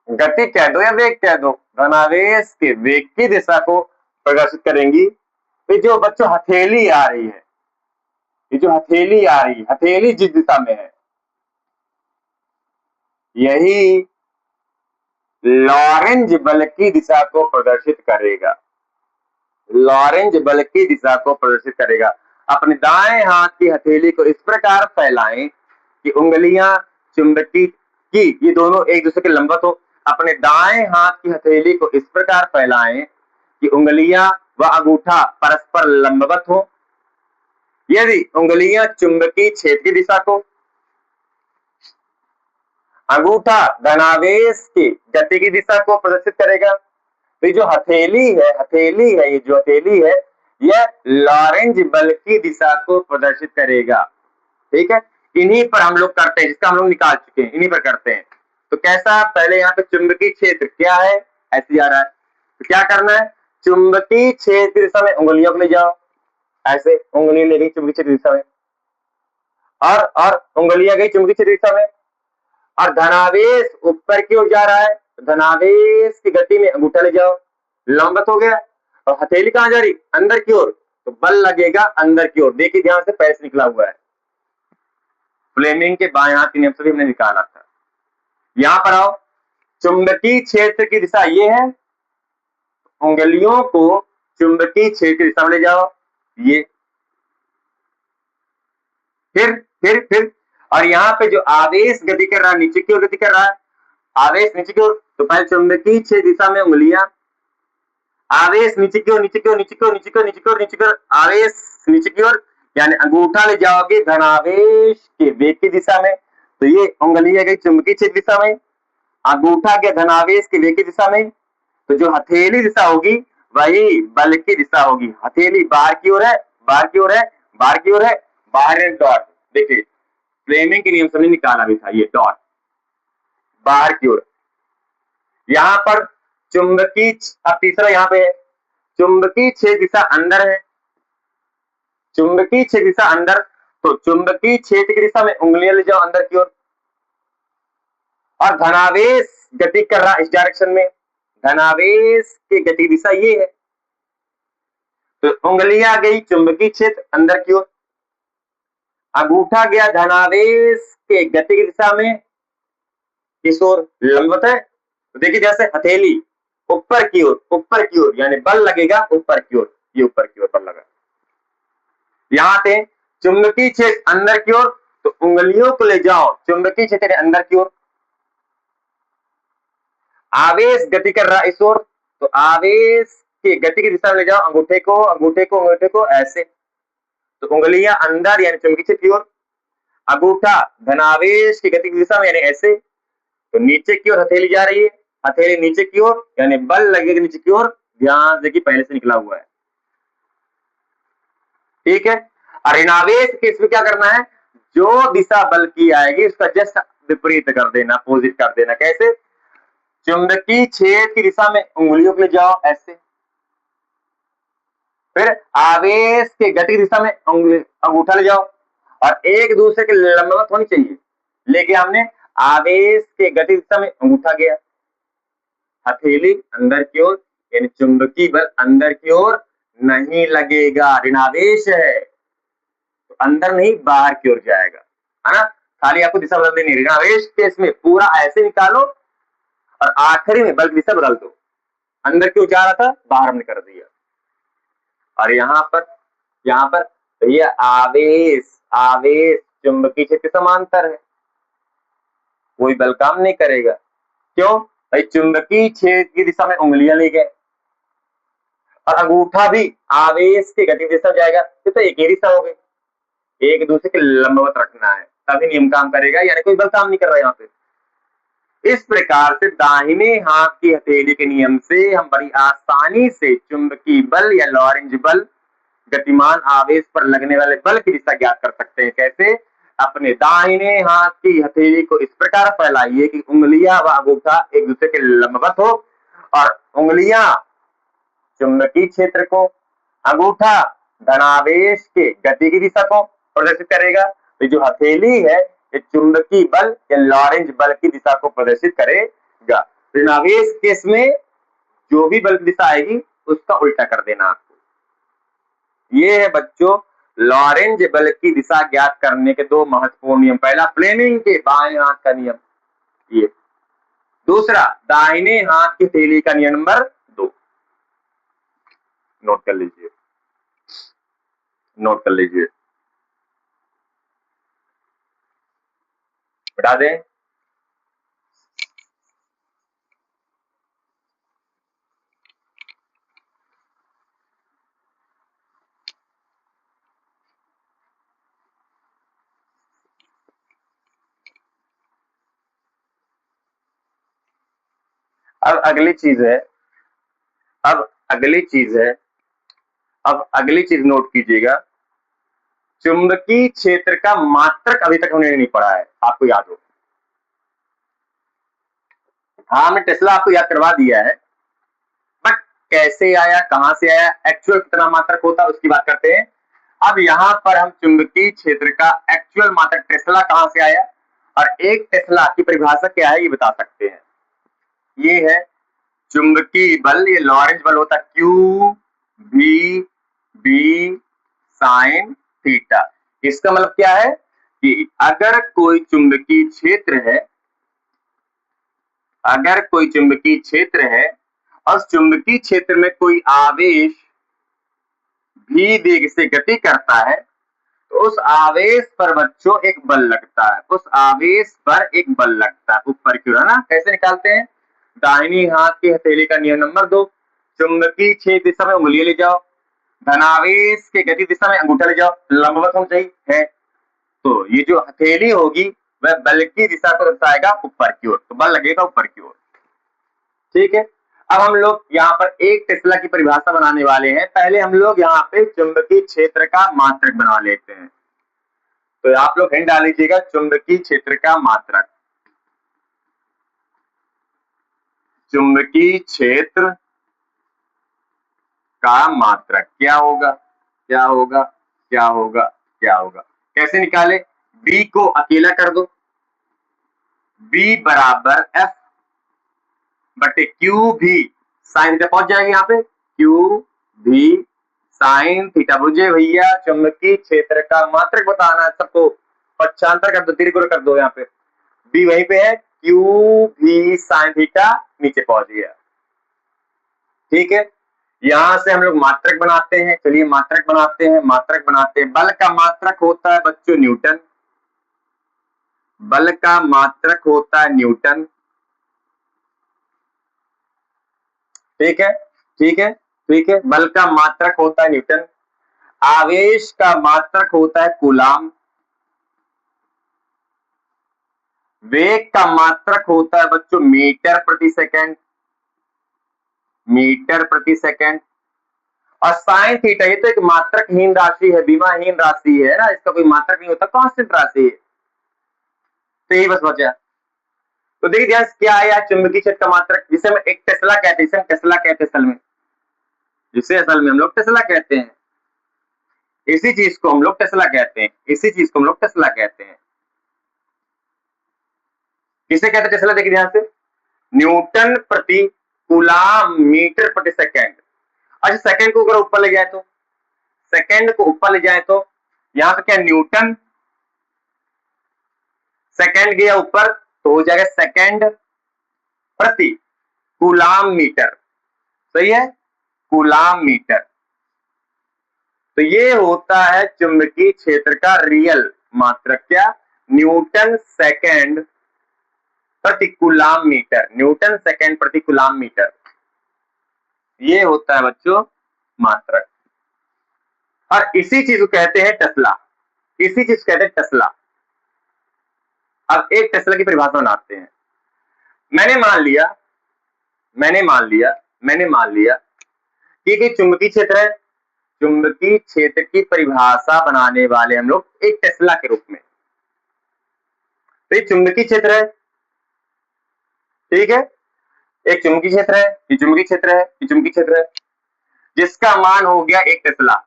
गति कह दो या वेग कह दो, धनावेश के वेग की दिशा को प्रदर्शित करेंगी। तो जो बच्चों हथेली आ रही है, ये जो हथेली आ रही है, हथेली जिस दिशा में है, यही लॉरेंज बल की दिशा को प्रदर्शित करेगा, लॉरेंज बल की दिशा को प्रदर्शित करेगा। अपने दाएं हाथ की हथेली को इस प्रकार फैलाएं कि उंगलियां चुंबकीय की, ये दोनों एक दूसरे के लंबवत हो। अपने दाएं हाथ की हथेली को इस प्रकार फैलाएं कि उंगलियां व अंगूठा परस्पर लंबवत हो। यदि उंगलियां चुंबकीय क्षेत्र की दिशा को, अंगूठा धनावेश की गति की दिशा को प्रदर्शित करेगा। तो जो हथेली है, ये जो हथेली है, यह लॉरेंज बल की दिशा को प्रदर्शित करेगा। ठीक है, इन्हीं पर हम लोग करते हैं, जिसका हम लोग निकाल चुके हैं, इन्हीं पर करते हैं। तो कैसा, पहले यहाँ पे चुंबकीय क्षेत्र क्या है, ऐसे आ रहा है, तो क्या करना है? चुंबकीय क्षेत्र दिशा में उंगलियों को ले जाओ, ऐसे उंगली ले गई चुंबकीय क्षेत्र दिशा में, और उंगलियां गई चुंबकीय क्षेत्र दिशा में, और धनावेश ऊपर की ओर जा रहा है, तो धनावेश की गति में अंगूठा ले जाओ, लंबवत हो गया। और हथेली कहां जा रही? अंदर की ओर, तो बल लगेगा अंदर की ओर। देखिए ध्यान से, पैर से निकला हुआ है, फ्लेमिंग के बाएं हाथ के नियम से भी हमने निकाला था। यहां पर आओ, चुंबकीय क्षेत्र की दिशा ये है, उंगलियों को चुंबकीय क्षेत्र की दिशा में ले जाओ, ये फिर और यहाँ पे जो आवेश गति कर रहा है, नीचे की ओर गति कर रहा है, आवेश नीचे की ओर, तो पहले चुंबकीय क्षेत्र दिशा में उंगलियां, आवेश नीचे की ओर, नीचे की ओर, नीचे की ओर, नीचे की ओर, नीचे की ओर, नीचे की ओर, आवेश नीचे की ओर, यानी अंगूठा ले जाओगे धनावेश के वेग की दिशा में, तो ये उंगली है गई चुंबकीय क्षेत्र दिशा में, अंगूठा के धनावेश के वेग की दिशा में, तो जो हथेली दिशा होगी वही बल की दिशा होगी। हथेली बाहर की ओर है, बाहर की ओर है, बाहर की ओर है, बाहर है डॉट। देखिए फ्लेमिंग के नियम से हमने निकाला भी था, ये डॉट बाहर की ओर। यहां पर चुंबकीय, अब तीसरा यहां पे है चुंबकीय क्षेत्र दिशा अंदर है, चुंबकीय क्षेत्र दिशा अंदर, तो चुंबकीय क्षेत्र की दिशा में उंगलियां ले जाओ अंदर की ओर, और धनावेश गति कर रहा इस डायरेक्शन में, धनावेश की गति दिशा ये है, तो उंगलियां गई चुंबकीय क्षेत्र अंदर की ओर, अंगूठा गया धनावेश के गति की दिशा में इस ओर लंबवत है। तो देखिए जैसे हथेली ऊपर की ओर, ऊपर की ओर यानी बल लगेगा ऊपर की ओर, ये ऊपर की ओर बल लगा। यहां पे चुंबकीय क्षेत्र अंदर की ओर, तो उंगलियों को ले जाओ चुंबकीय क्षेत्र अंदर की ओर, आवेश गति कर रहा इस ओर, तो आवेश की गति की दिशा में ले जाओ अंगूठे को, अंगूठे को, अंगूठे को ऐसे, तो उंगलियां अंदर यानी चुंबकीय क्षेत्र की ओर, अंगूठा धनावेश की गति की दिशा में यानी ऐसे, तो नीचे की ओर हथेली जा रही है, हथेली नीचे की ओर यानी बल लगेगा नीचे की ओर, ध्यान से कि पहले से निकला हुआ है, ठीक है। और ऋणावेश के इसमें क्या करना है, जो दिशा बल की आएगी उसका जस्ट विपरीत कर देना, अपोजिट कर देना। कैसे, चुंबकीय क्षेत्र की दिशा में उंगलियों को ले जाओ ऐसे, फिर आवेश के गति की दिशा में अंगूठा ले जाओ, और एक दूसरे के लंबवत होनी चाहिए, लेके हमने आवेश के गति दिशा में अंगूठा गया, हथेली अंदर की ओर यानी चुंबकीय बल अंदर की ओर नहीं लगेगा, ऋणावेश है तो अंदर नहीं बाहर की ओर जाएगा, है ना। खाली आपको दिशा बदल देनी, ऋणावेश केस में पूरा ऐसे निकालो और आखिरी में बल की दिशा बदल दो, अंदर क्यों जा रहा था बाहर हमने कर दिया। और यहाँ पर तो ये आवेश, आवेश चुंबकीय क्षेत्र समांतर है, कोई बल काम नहीं करेगा। क्यों भाई, चुंबकीय क्षेत्र की दिशा में उंगलियां ले गए और अंगूठा भी आवेश की गति दिशा जाएगा, तो एक ही दिशा हो गई, एक दूसरे के लंबवत रखना है तभी नियम काम करेगा, यानी कोई बल काम नहीं कर रहा है यहाँ पे। इस प्रकार से दाहिने हाथ की हथेली के नियम से हम बड़ी आसानी से चुंबकीय बल या लॉरेंज बल, गतिमान आवेश पर लगने वाले बल की दिशा ज्ञात कर सकते हैं। कैसे, अपने दाहिने हाथ की हथेली को इस प्रकार फैलाइए कि उंगलियां व अंगूठा एक दूसरे के लंबवत हो, और उंगलियां चुंबकीय क्षेत्र को, अंगूठा धनावेश के गति की दिशा को प्रदर्शित करेगा। तो जो हथेली है ये चुंबकीय बल या लॉरेंज बल की दिशा को प्रदर्शित करेगा। ऋणावेश केस में जो भी बल की दिशा आएगी उसका उल्टा कर देना आपको। ये है बच्चों लॉरेंज बल की दिशा ज्ञात करने के दो महत्वपूर्ण नियम। पहला फ्लेमिंग के बाएं हाथ का नियम, ये दूसरा दाहिने हाथ की हथेली का नियम नंबर 2। नोट कर लीजिए, नोट कर लीजिए, बता दें। अब अगली चीज है, अब अगली चीज है, अब अगली चीज नोट कीजिएगा, चुंबकीय क्षेत्र का मात्रक अभी तक हमने नहीं पढ़ा है, आपको याद हो। हाँ हमने टेस्ला आपको याद करवा दिया है, बट कैसे आया, कहां से आया, एक्चुअल कितना मात्रक होता है उसकी बात करते हैं। अब यहां पर हम चुंबकीय क्षेत्र का एक्चुअल मात्रक टेस्ला कहां से आया और एक टेस्ला की परिभाषा क्या है ये बता सकते हैं। ये है चुंबकीय बल, ये लॉरेंज बल होता है Q V B sine theta. इसका मतलब क्या है कि अगर कोई चुंबकीय क्षेत्र है, अगर कोई चुंबकीय क्षेत्र है और चुंबकीय क्षेत्र में कोई आवेश भी वेग से गति करता है, तो उस आवेश पर बच्चों एक बल लगता है, उस आवेश पर एक बल लगता है ऊपर की ओर, है ना। कैसे निकालते हैं, दाहिनी हाथ की हथेली का नियम नंबर 2, चुंबकीय क्षेत्र दिशा में उंगलियां ले जाओ, धनावेश के गति दिशा में अंगूठा ले जाओ, लंबवत होना चाहिए है, तो ये जो हथेली होगी वह बल की दिशा को दर्शाएगा ऊपर की ओर, तो बल लगेगा ऊपर की ओर। ठीक है, अब हम लोग यहाँ पर एक टेस्ला की परिभाषा बनाने वाले हैं। पहले हम लोग यहाँ पे चुंबकीय क्षेत्र का मात्रक बना लेते हैं। तो आप लोग हिंट डाल लीजिएगा, चुंबकीय क्षेत्र का मात्रक। चुंबकीय क्षेत्र का मात्रक क्या होगा, क्या होगा, क्या होगा, क्या होगा? कैसे निकाले? बी को अकेला कर दो, बी बराबर एफ बटे क्यू भी साइन थीटा, पहुंच जाएगी यहाँ पे, क्यू भी साइन थीटा। बुझे भैया, चुंबकीय क्षेत्र का मात्रक बताना है सबको, पक्षांतर कर दो, तिरगुण कर दो, यहाँ पे बी वहीं पे है, क्यू भी साइन थीटा नीचे पहुंच गया। ठीक है, यहां से हम लोग मात्रक बनाते हैं। चलिए मात्रक बनाते हैं, मात्रक बनाते हैं। बल का मात्रक होता है बच्चों न्यूटन, बल का मात्रक होता है न्यूटन। ठीक है, ठीक है, ठीक है, बल का मात्रक होता है न्यूटन। आवेश का मात्रक होता है कूलाम। वेग का मात्रक होता है बच्चों मीटर प्रति सेकंड, मीटर प्रति सेकंड। और साइन थीटा ये तो एक मात्रकहीन राशि है, विमाहीन राशि है ना, इसका कोई मात्रक नहीं होता, कांस्टेंट राशि है। तो यही बस बचा। तो देखिए ध्यान, क्या है चुंबकीय क्षेत्र का मात्रक, जिसे हम एक टेस्ला कहते हैं, जिसे हम टेस्ला कहते हैं असल में, जिसे असल में हम लोग टेस्ला कहते हैं। इसी चीज को हम लोग टेस्ला कहते हैं, इसी चीज को हम लोग टेस्ला कहते हैं। किसे कहते हैं टेस्ला? देखिए ध्यान से, न्यूटन प्रति कूलाम मीटर प्रति सेकंड। अच्छा, सेकंड को अगर ऊपर ले जाए तो, सेकंड को ऊपर ले जाए तो यहां पे क्या, न्यूटन, सेकंड गया ऊपर तो हो जाएगा सेकंड प्रति कूलाम मीटर। सही है, कूलाम मीटर। तो ये होता है चुंबकीय क्षेत्र का रियल मात्रक, क्या? न्यूटन सेकंड प्रति कूलाम मीटर, न्यूटन सेकंड प्रति कूलाम मीटर। ये होता है बच्चों मात्रक। और इसी चीज को कहते हैं टेस्ला, इसी चीज को कहते हैं टेस्ला। अब एक टेस्ला की परिभाषा बनाते हैं। मैंने मान लिया, मैंने मान लिया, मैंने मान लिया कि चुंबकीय क्षेत्र है, चुंबकीय क्षेत्र की परिभाषा बनाने वाले हम लोग एक टेस्ला के रूप में। तो ये चुंबकीय क्षेत्र है, ठीक है, एक चुंबकीय क्षेत्र है, ये चुंबकीय क्षेत्र है, ये चुंबकीय क्षेत्र है, जिसका मान हो गया एक टेस्ला,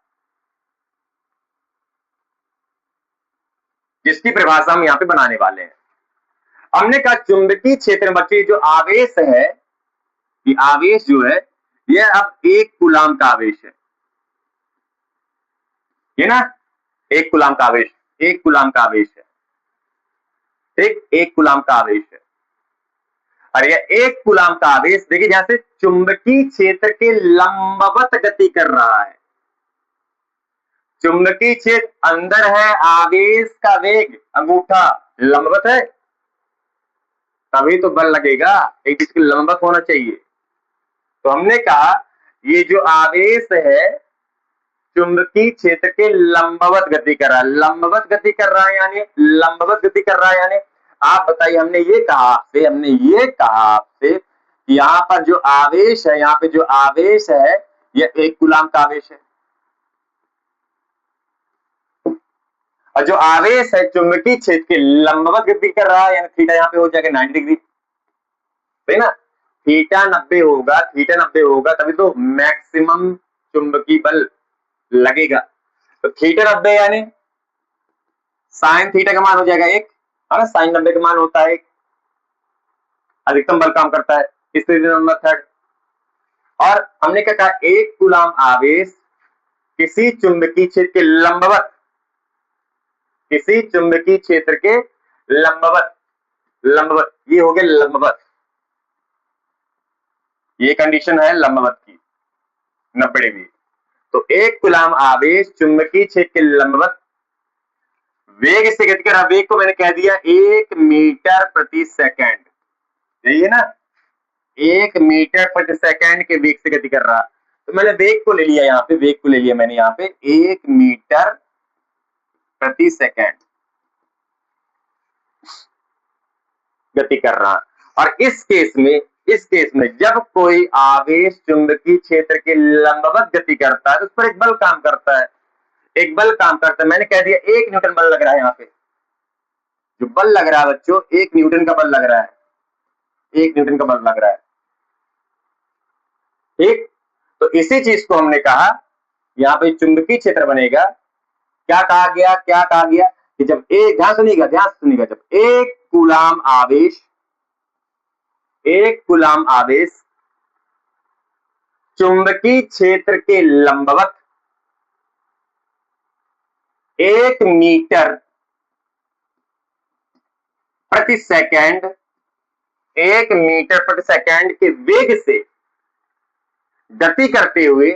जिसकी परिभाषा हम यहां पे बनाने वाले हैं। हमने कहा चुंबकीय क्षेत्र में बच्चे जो आवेश है, ये आवेश जो है ये अब एक कूलाम का आवेश है, ये ना एक कूलाम का आवेश, एक कूलाम का आवेश है, ठीक, एक कूलाम का आवेश है। और यह एक कूलाम का आवेश देखिए जहां से चुंबकीय क्षेत्र के लंबवत गति कर रहा है। चुंबकीय क्षेत्र अंदर है, आवेश का वेग अंगूठा लंबवत है, तभी तो बल लगेगा, एक चीज के लंबवत होना चाहिए। तो हमने कहा ये जो आवेश है चुंबकीय क्षेत्र के लंबवत गति कर रहा है, लंबवत गति कर रहा है यानी लंबवत गति कर रहा है यानी आप बताइए, हमने ये कहा आपसे, हमने ये कहा आपसे यहाँ पर जो आवेश है, यहाँ पे जो आवेश है यह एक कूलाम का आवेश है, और जो आवेश है चुंबकीय क्षेत्र के लंबवत गति कर रहा है यानी थीटा यहाँ पे हो जाएगा 90 डिग्री, सही ना, थीटा 90 होगा, थीटा 90 होगा तभी तो मैक्सिमम चुंबकीय बल लगेगा। तो थीटा 90 यानी साइन थीटा का मान हो जाएगा एक, है ना, साइन 90 का मान होता है एक, अधिकतम बल काम करता है, स्थिति नंबर थर्ड। और हमने क्या कहा, एक कूलाम आवेश किसी चुंबकीय क्षेत्र के लंबवत, किसी चुंबकीय क्षेत्र के लंबवत, लंबवत ये हो गया लंबवत, ये कंडीशन है लंबवत की 90 डिग्री। तो एक कूलाम आवेश चुंबकीय क्षेत्र के लंबवत वेग से गति कर रहा, वेग को मैंने कह दिया 1 मीटर प्रति सेकंड, यही है ना, 1 मीटर प्रति सेकंड के वेग से गति कर रहा। तो मैंने वेग को ले लिया, यहाँ पे वेग को ले लिया मैंने, यहाँ पे 1 मीटर प्रति सेकेंड गति कर रहा। और इस केस में जब कोई आवेश चुंबकीय क्षेत्र के लंबवत गति करता है तो उस पर एक बल काम करता है, मैंने कह दिया 1 न्यूटन बल लग रहा है। यहाँ पे जो बल लग रहा है बच्चों, 1 न्यूटन का बल लग रहा है, 1 न्यूटन का बल लग रहा है। ठीक, तो इसी चीज को हमने कहा यहाँ पे चुंबकीय क्षेत्र बनेगा। क्या कहा गया कि जब एक, ध्यान सुनिएगा, जब एक कूलाम आवेश चुंबकीय क्षेत्र के लंबवत 1 मीटर प्रति सेकंड के वेग से गति करते हुए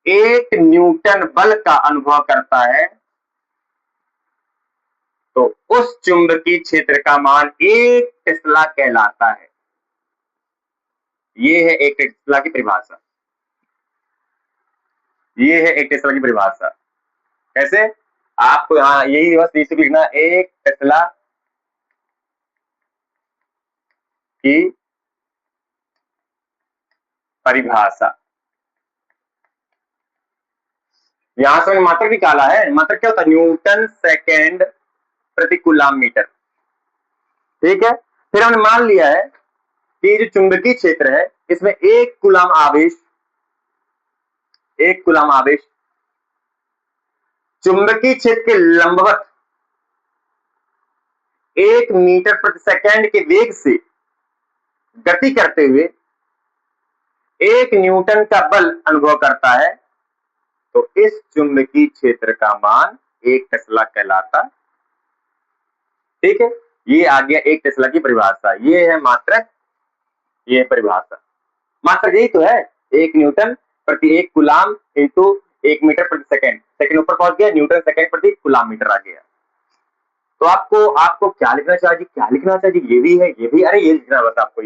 1 न्यूटन बल का अनुभव करता है, तो उस चुंबकीय क्षेत्र का मान 1 टेस्ला कहलाता है। ये है 1 टेस्ला की परिभाषा। कैसे? आपको यहां यही बस इसे लिखना, 1 टेस्ला की परिभाषा। यहां से मैंने मात्रक निकाला है। मात्रक क्या होता है? न्यूटन सेकेंड प्रति कूलाम मीटर। ठीक है, फिर हमने मान लिया है कि जो चुंबकीय क्षेत्र है इसमें 1 कूलाम आवेश चुंबकीय क्षेत्र के लंबवत 1 मीटर प्रति सेकंड के वेग से गति करते हुए 1 न्यूटन का बल अनुभव करता है, तो इस चुंबकीय क्षेत्र का मान 1 टेस्ला कहलाता। ठीक है, ये आ गया 1 टेस्ला की परिभाषा। ये है मात्रक, ये है परिभाषा। मात्रक यही तो है, 1 न्यूटन प्रति 1 कूलाम इंटू 1 मीटर प्रति सेकंड। सेकंड ऊपर पहुंच गया, न्यूटन सेकंड प्रति कूलाम मीटर आ गया। तो आपको क्या लिखना चाहिए? ये भी है, ये भी, अरे ये लिखना बस आपको,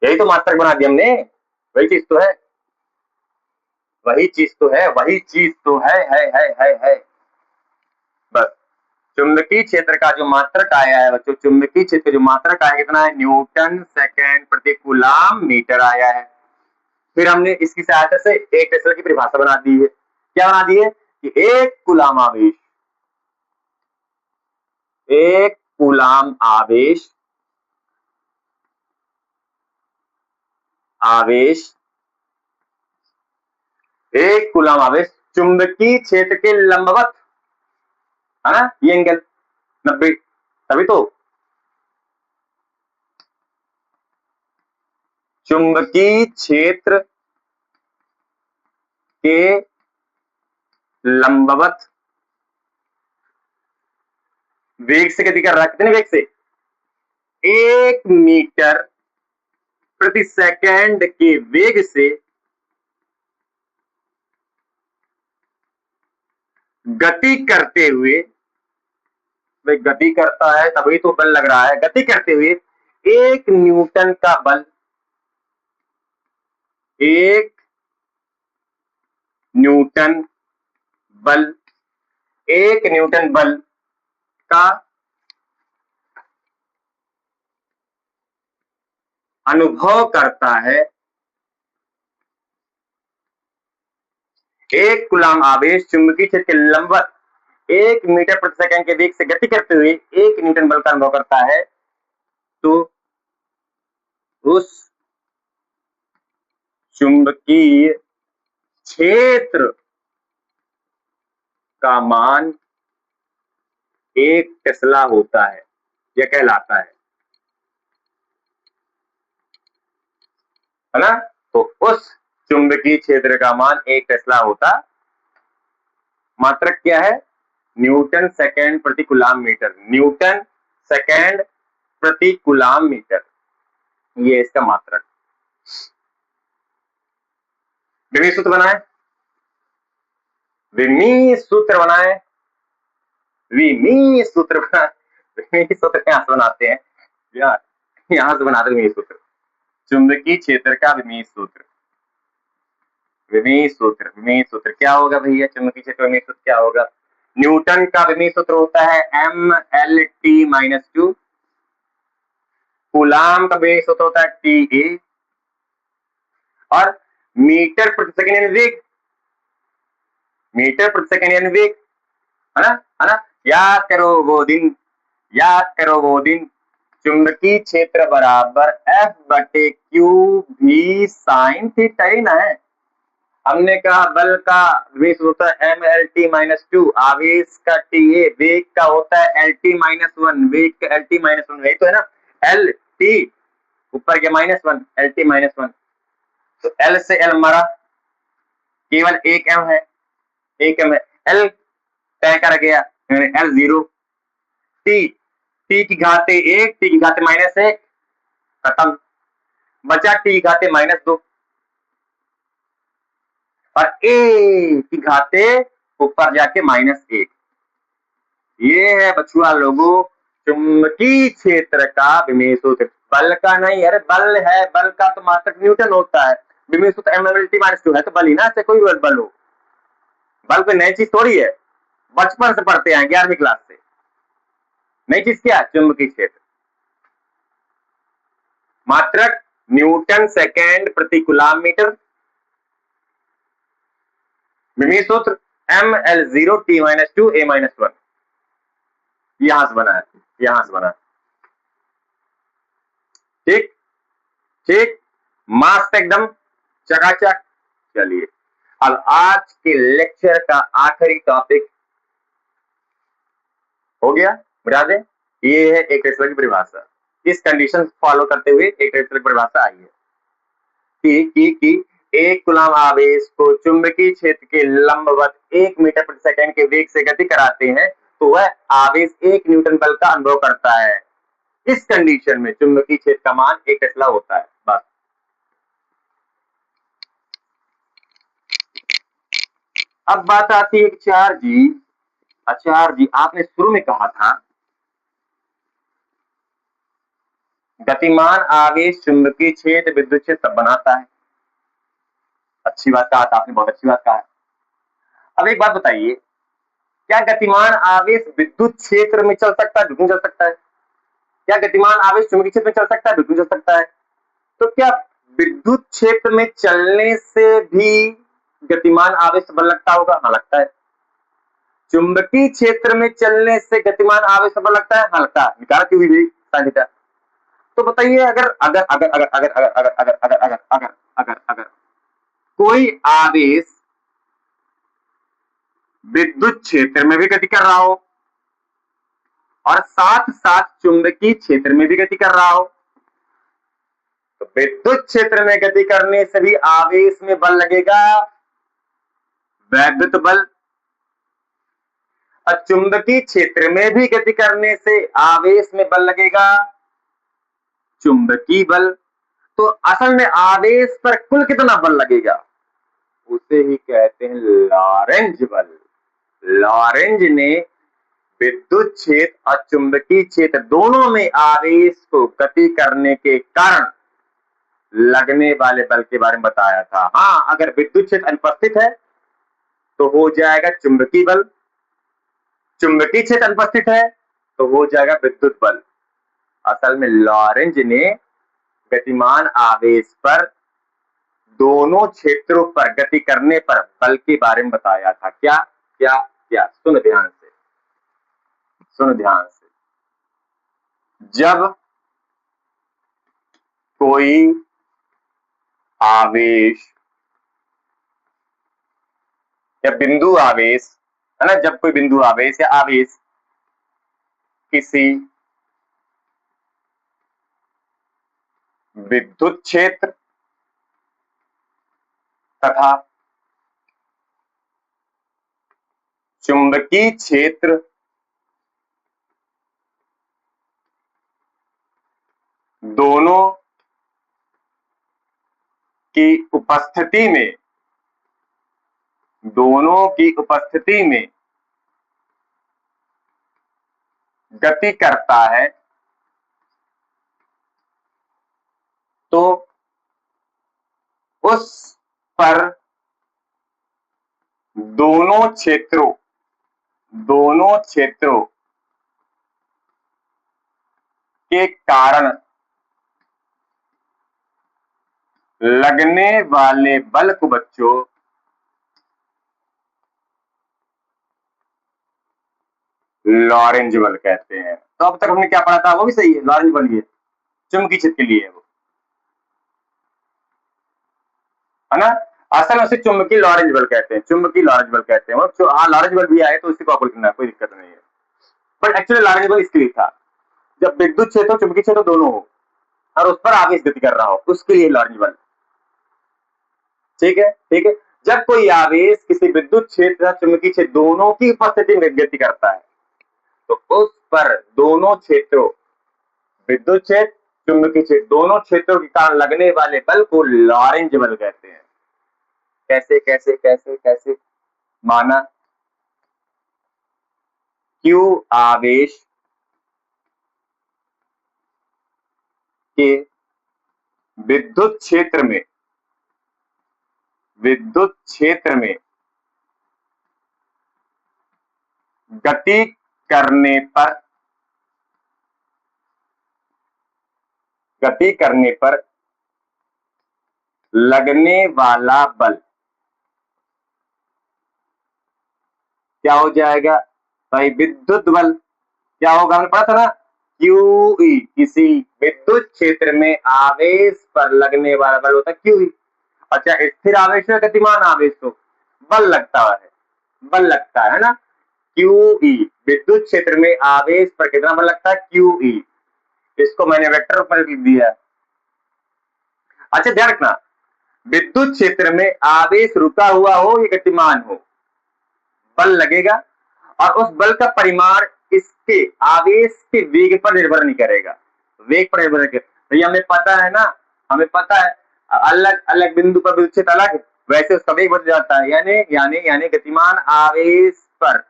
यही तो मात्रक बना दिया हमने। वही चीज तो है। बस चुंबकीय क्षेत्र का जो मात्रक आया है बच्चों, कितना है? न्यूटन सेकेंड प्रति कूलाम मीटर आया है। फिर हमने इसकी सहायता से 1 टेस्ला की परिभाषा बना दी है। क्या बना दी है? कि 1 कूलाम आवेश चुंबकीय क्षेत्र के लंबवत, है ना, ये एंगल 90, तभी तो चुंबकीय क्षेत्र के लंबवत वेग से गति कर रहा है। कितने वेग से? 1 मीटर प्रति सेकंड के वेग से गति करते हुए, गति करता है तभी तो बल लग रहा है, गति करते हुए 1 न्यूटन का बल, 1 न्यूटन बल का अनुभव करता है। 1 कूलाम आवेश चुंबकीय क्षेत्र के लंबवत 1 मीटर प्रति सेकंड के वेग से गति करते हुए 1 न्यूटन बल का अनुभव करता है, तो उस चुंबकीय क्षेत्र का मान 1 टेस्ला होता है, यह कहलाता है ना। तो उस चुंबकीय क्षेत्र का मान 1 टेस्ला होता। मात्रक क्या है? न्यूटन सेकेंड प्रति कूलाम मीटर। ये इसका मात्रक। विमी सूत्र बनाए, विमी सूत्र यहां से बनाते हैं विमी सूत्र। चुंबकीय क्षेत्र का विमेय सूत्र। विमेय सूत्र, विमेय सूत्र क्या होगा भैया? चुंबकीय क्षेत्र विमेय सूत्र क्या होगा? न्यूटन का विमेय सूत्र होता है mLT-2। कूलाम का विमेय सूत्र होता है TA। और मीटर प्रति सेकंड यानी वेग, मीटर प्रति सेकंड यानी वेग, है ना, है ना? याद करो वो दिन, याद करो वो दिन। चुंबकीय क्षेत्र बराबर F/Q भी साइन थीटा ही ना है। हमने कहा बल का विमेय सूत्र होता है mLT-2, आवेश का TA, वेग का होता है LT-1, वेग का LT-1 यही तो है ना, LT ऊपर के -1, LT-1। तो L से L मरा, केवल एक M है, एक M है, L तय कर गया, L 0। T की घाते 1, T की घाते -1, खत्म। बचा T की घाते -2 और A की घाते ऊपर जाके -1। ये है बछुआ लोगों चुंबकीय क्षेत्र का विमेय सूत्र। बल का नहीं, अरे बल है, बल का तो मात्रक न्यूटन होता है। विमेय सूत्र mLT-2 है तो बल ही ना, चाहे कोई बल हो। बल कोई नई चीज थोड़ी है, बचपन से पढ़ते हैं 11वीं क्लास से। नई चीज क्या? चुंबकीय क्षेत्र। मात्रक न्यूटन सेकेंड प्रति कूलाम मीटर। विमेय सूत्र mL0T-2 A-1। यहां से बना है, यहां से बना है। ठीक ठीक, मस्त एकदम चकाचक। चलिए अब आज के लेक्चर का आखिरी टॉपिक हो गया, बता दें। ये है एक रेशनल की परिभाषा। इस कंडीशन फॉलो करते हुए एक रेशनल की परिभाषा आई है कि एक कूलाम आवेश को चुंबकीय क्षेत्र के लंबवत 1 मीटर प्रति सेकंड के वेग से गति कराते हैं तो वह आवेश 1 न्यूटन बल का अनुभव करता है। इस कंडीशन में चुंबकीय क्षेत्र का मान 1 टेस्ला होता है। बस। अब बात आती है आचार्य जी आपने शुरू में कहा था गतिमान आवेश चुंबकीय क्षेत्र विद्युत क्षेत्र तब बनाता है। अच्छी बात कहा था आपने, बहुत अच्छी बात कहा है। अब एक बात बताइए, क्या गतिमान आवेश विद्युत क्षेत्र में चल सकता है? बिल्कुल चल सकता है। क्या गतिमान आवेश चुंबकीय क्षेत्र में चल सकता है? बिल्कुल चल सकता है। तो क्या विद्युत क्षेत्र में चलने से भी गतिमान आवेश बल लगता होगा? हाँ लगता है। चुंबकीय क्षेत्र में चलने से गतिमान आवेश बल लगता है? हाँ लगता है। निकाला क्यों भी साइन थीटा। तो बताइए अगर अगर अगर अगर अगर अगर अगर अगर अगर अगर अगर अगर अगर कोई आवेश विद्युत क्षेत्र में भी गति कर रहा हो और साथ साथ चुंबकीय क्षेत्र में भी गति कर रहा हो, तो विद्युत क्षेत्र में गति करने से भी आवेश में बल लगेगा, वैद्युत बल। और चुंबकीय क्षेत्र में भी गति करने से आवेश में बल लगेगा, चुंबकीय बल। तो असल में आवेश पर कुल कितना बल लगेगा? उसे ही कहते हैं लॉरेंज बल। लॉरेंज ने विद्युत क्षेत्र और चुंबकीय क्षेत्र दोनों में आवेश को गति करने के कारण लगने वाले बल के बारे में बताया था। हाँ, अगर विद्युत क्षेत्र अनुपस्थित है तो हो जाएगा चुंबकीय बल, चुंबकीय क्षेत्र अनुपस्थित है तो हो जाएगा विद्युत बल। असल में लॉरेंज ने गतिमान आवेश पर दोनों क्षेत्रों पर गति करने पर बल के बारे में बताया था। क्या क्या क्या? सुन ध्यान से, सुन ध्यान से। जब कोई आवेश या बिंदु आवेश, है ना, जब कोई बिंदु आवेश या आवेश किसी विद्युत क्षेत्र तथा चुंबकीय क्षेत्र दोनों की उपस्थिति में, दोनों की उपस्थिति में गति करता है तो उस पर दोनों क्षेत्रों के कारण लगने वाले बल को बच्चों लॉरेंज बल कहते हैं। तो अब तक हमने क्या पढ़ा था, वो भी सही है, लॉरेंज बल ये चुंबकीय क्षेत्र के लिए है वो, है ना। असल में उसे चुंबकीय लॉरेंज बल कहते हैं, चुंबकीय लॉरेंज बल कहते हैं। हाँ, लॉरेंज बल भी आए तो उसी को कॉपी करना, कोई दिक्कत नहीं है। बट एक्चुअली लॉरेंज बल इसके लिए था, जब विद्युत क्षेत्र चुंबकीय क्षेत्र दोनों हो और उस पर आवेश गति कर रहा हो, उसके लिए लॉरेंज बल। ठीक है, ठीक है। जब कोई आवेश किसी विद्युत क्षेत्र या चुंबकीय क्षेत्र दोनों की उपस्थिति में गति करता है, तो उस पर दोनों क्षेत्रों, विद्युत क्षेत्र, चुंबकीय क्षेत्र, दोनों क्षेत्रों के कारण लगने वाले बल को लॉरेंज बल कहते हैं। कैसे कैसे कैसे कैसे माना, क्यू आवेश के विद्युत क्षेत्र में गति करने पर लगने वाला बल क्या हो जाएगा भाई, विद्युत बल। क्या होगा, हमने पढ़ा था ना, क्यूई, किसी विद्युत क्षेत्र में आवेश पर लगने वाला बल होता है क्यूई। अच्छा, स्थिर आवेश है गतिमान आवेश हो, बल लगता है ना, क्यूई। विद्युत क्षेत्र में आवेश पर कितना बल लगता है, क्यूई। इसको मैंने वेक्टर रूप में लिख दिया। अच्छा, ध्यान रखना, विद्युत क्षेत्र में आवेश रुका हुआ हो या गतिमान हो, बल लगेगा, और उस बल का परिमाण इसके आवेश के वेग पर निर्भर नहीं करेगा, वेग पर निर्भर नहीं करेगा। भैया हमें पता है ना, हमें पता है अलग अलग बिंदु पर विद्युत क्षेत्र अलग है, वैसे उसका वेग बदल जाता है। यानी गतिमान आवेश पर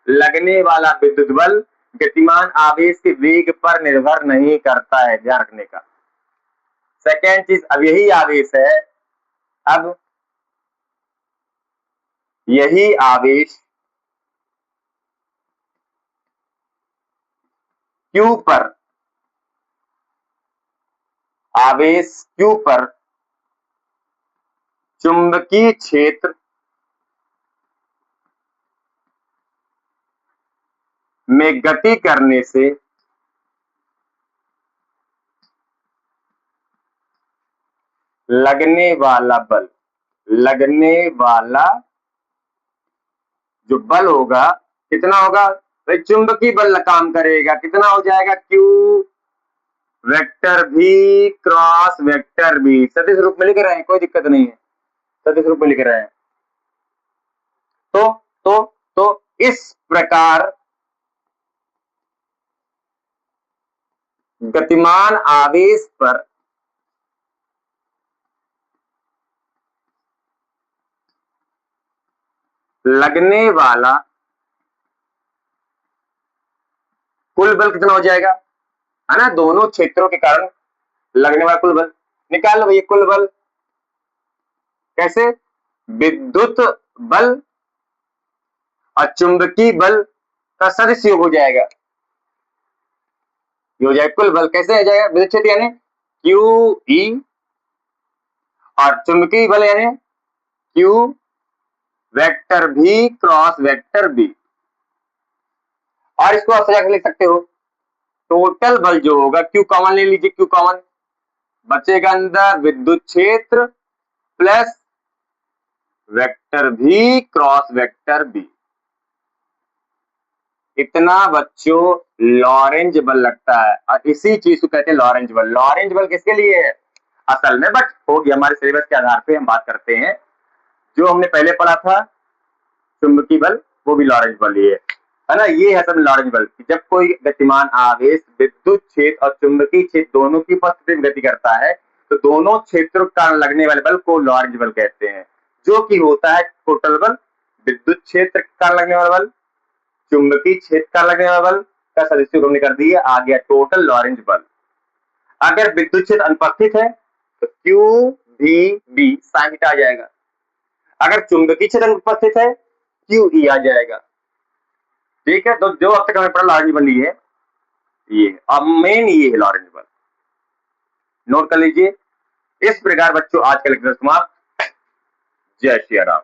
लगने वाला विद्युत बल गतिमान आवेश के वेग पर निर्भर नहीं करता है, ध्यान रखने का। सेकेंड चीज, अब यही आवेश है, अब यही आवेश क्यू पर, आवेश क्यू पर चुंबकीय क्षेत्र में गति करने से लगने वाला जो बल होगा, कितना होगा भाई, चुंबकीय बल काम करेगा, कितना हो जाएगा, क्यू वेक्टर भी क्रॉस वेक्टर भी। सदिश रूप में लिख रहे हैं, कोई दिक्कत नहीं है, सदिश रूप में लिख रहे हैं। तो इस प्रकार गतिमान आवेश पर लगने वाला कुल बल कितना हो जाएगा, है ना, दोनों क्षेत्रों के कारण लगने वाला कुल बल निकाल लो भैया। कुल बल कैसे, विद्युत बल और चुंबकीय बल का सदिश योग हो जाएगा, ये हो जाएगा कुल बल। कैसे हो जाएगा, विद्युत क्षेत्र यानी क्यू ई और चुंबकीय बल यानी क्यू वेक्टर भी क्रॉस वेक्टर बी। और इसको आप सजा लिख सकते हो, टोटल बल जो होगा, क्यू कॉमन ले लीजिए, क्यू कॉमन बचेगा अंदर विद्युत क्षेत्र प्लस वेक्टर भी क्रॉस वेक्टर बी। इतना बच्चों लॉरेंज बल लगता है, और इसी चीज को कहते हैं लॉरेंज बल। लॉरेंज बल किसके लिए है असल में, बट हो गया, हमारे सिलेबस के आधार पे हम बात करते हैं। जो हमने पहले पढ़ा था चुंबकीय बल, वो भी लॉरेंज बल ही है ना। ये है सब लॉरेंज बल। जब कोई गतिमान आवेश विद्युत क्षेत्र और चुंबकीय क्षेत्र दोनों की उपस्थिति में गति करता है, तो दोनों क्षेत्रों के कारण लगने वाले बल को लॉरेंज बल कहते हैं, जो कि होता है टोटल बल, विद्युत क्षेत्र के कारण लगने वाला बल, चुंबकीय क्षेत्र का लगने वाला बल का सदस्य हमने कर दिया, आ गया टोटल लॉरेंज बल। अगर विद्युत क्षेत्र अनुपस्थित है तो क्यू भी बी साइन थीटा आ जाएगा। अगर चुंबकीय क्षेत्र उपस्थित है क्यू ई आ जाएगा। ठीक है, तो जो अब तक हमें पढ़ा लॉरेंज बल ये अब मेन ये है लॉरेंज बल, नोट कर लीजिए। इस प्रकार बच्चों आज का लेक्चर समाप्त। जय श्री राम।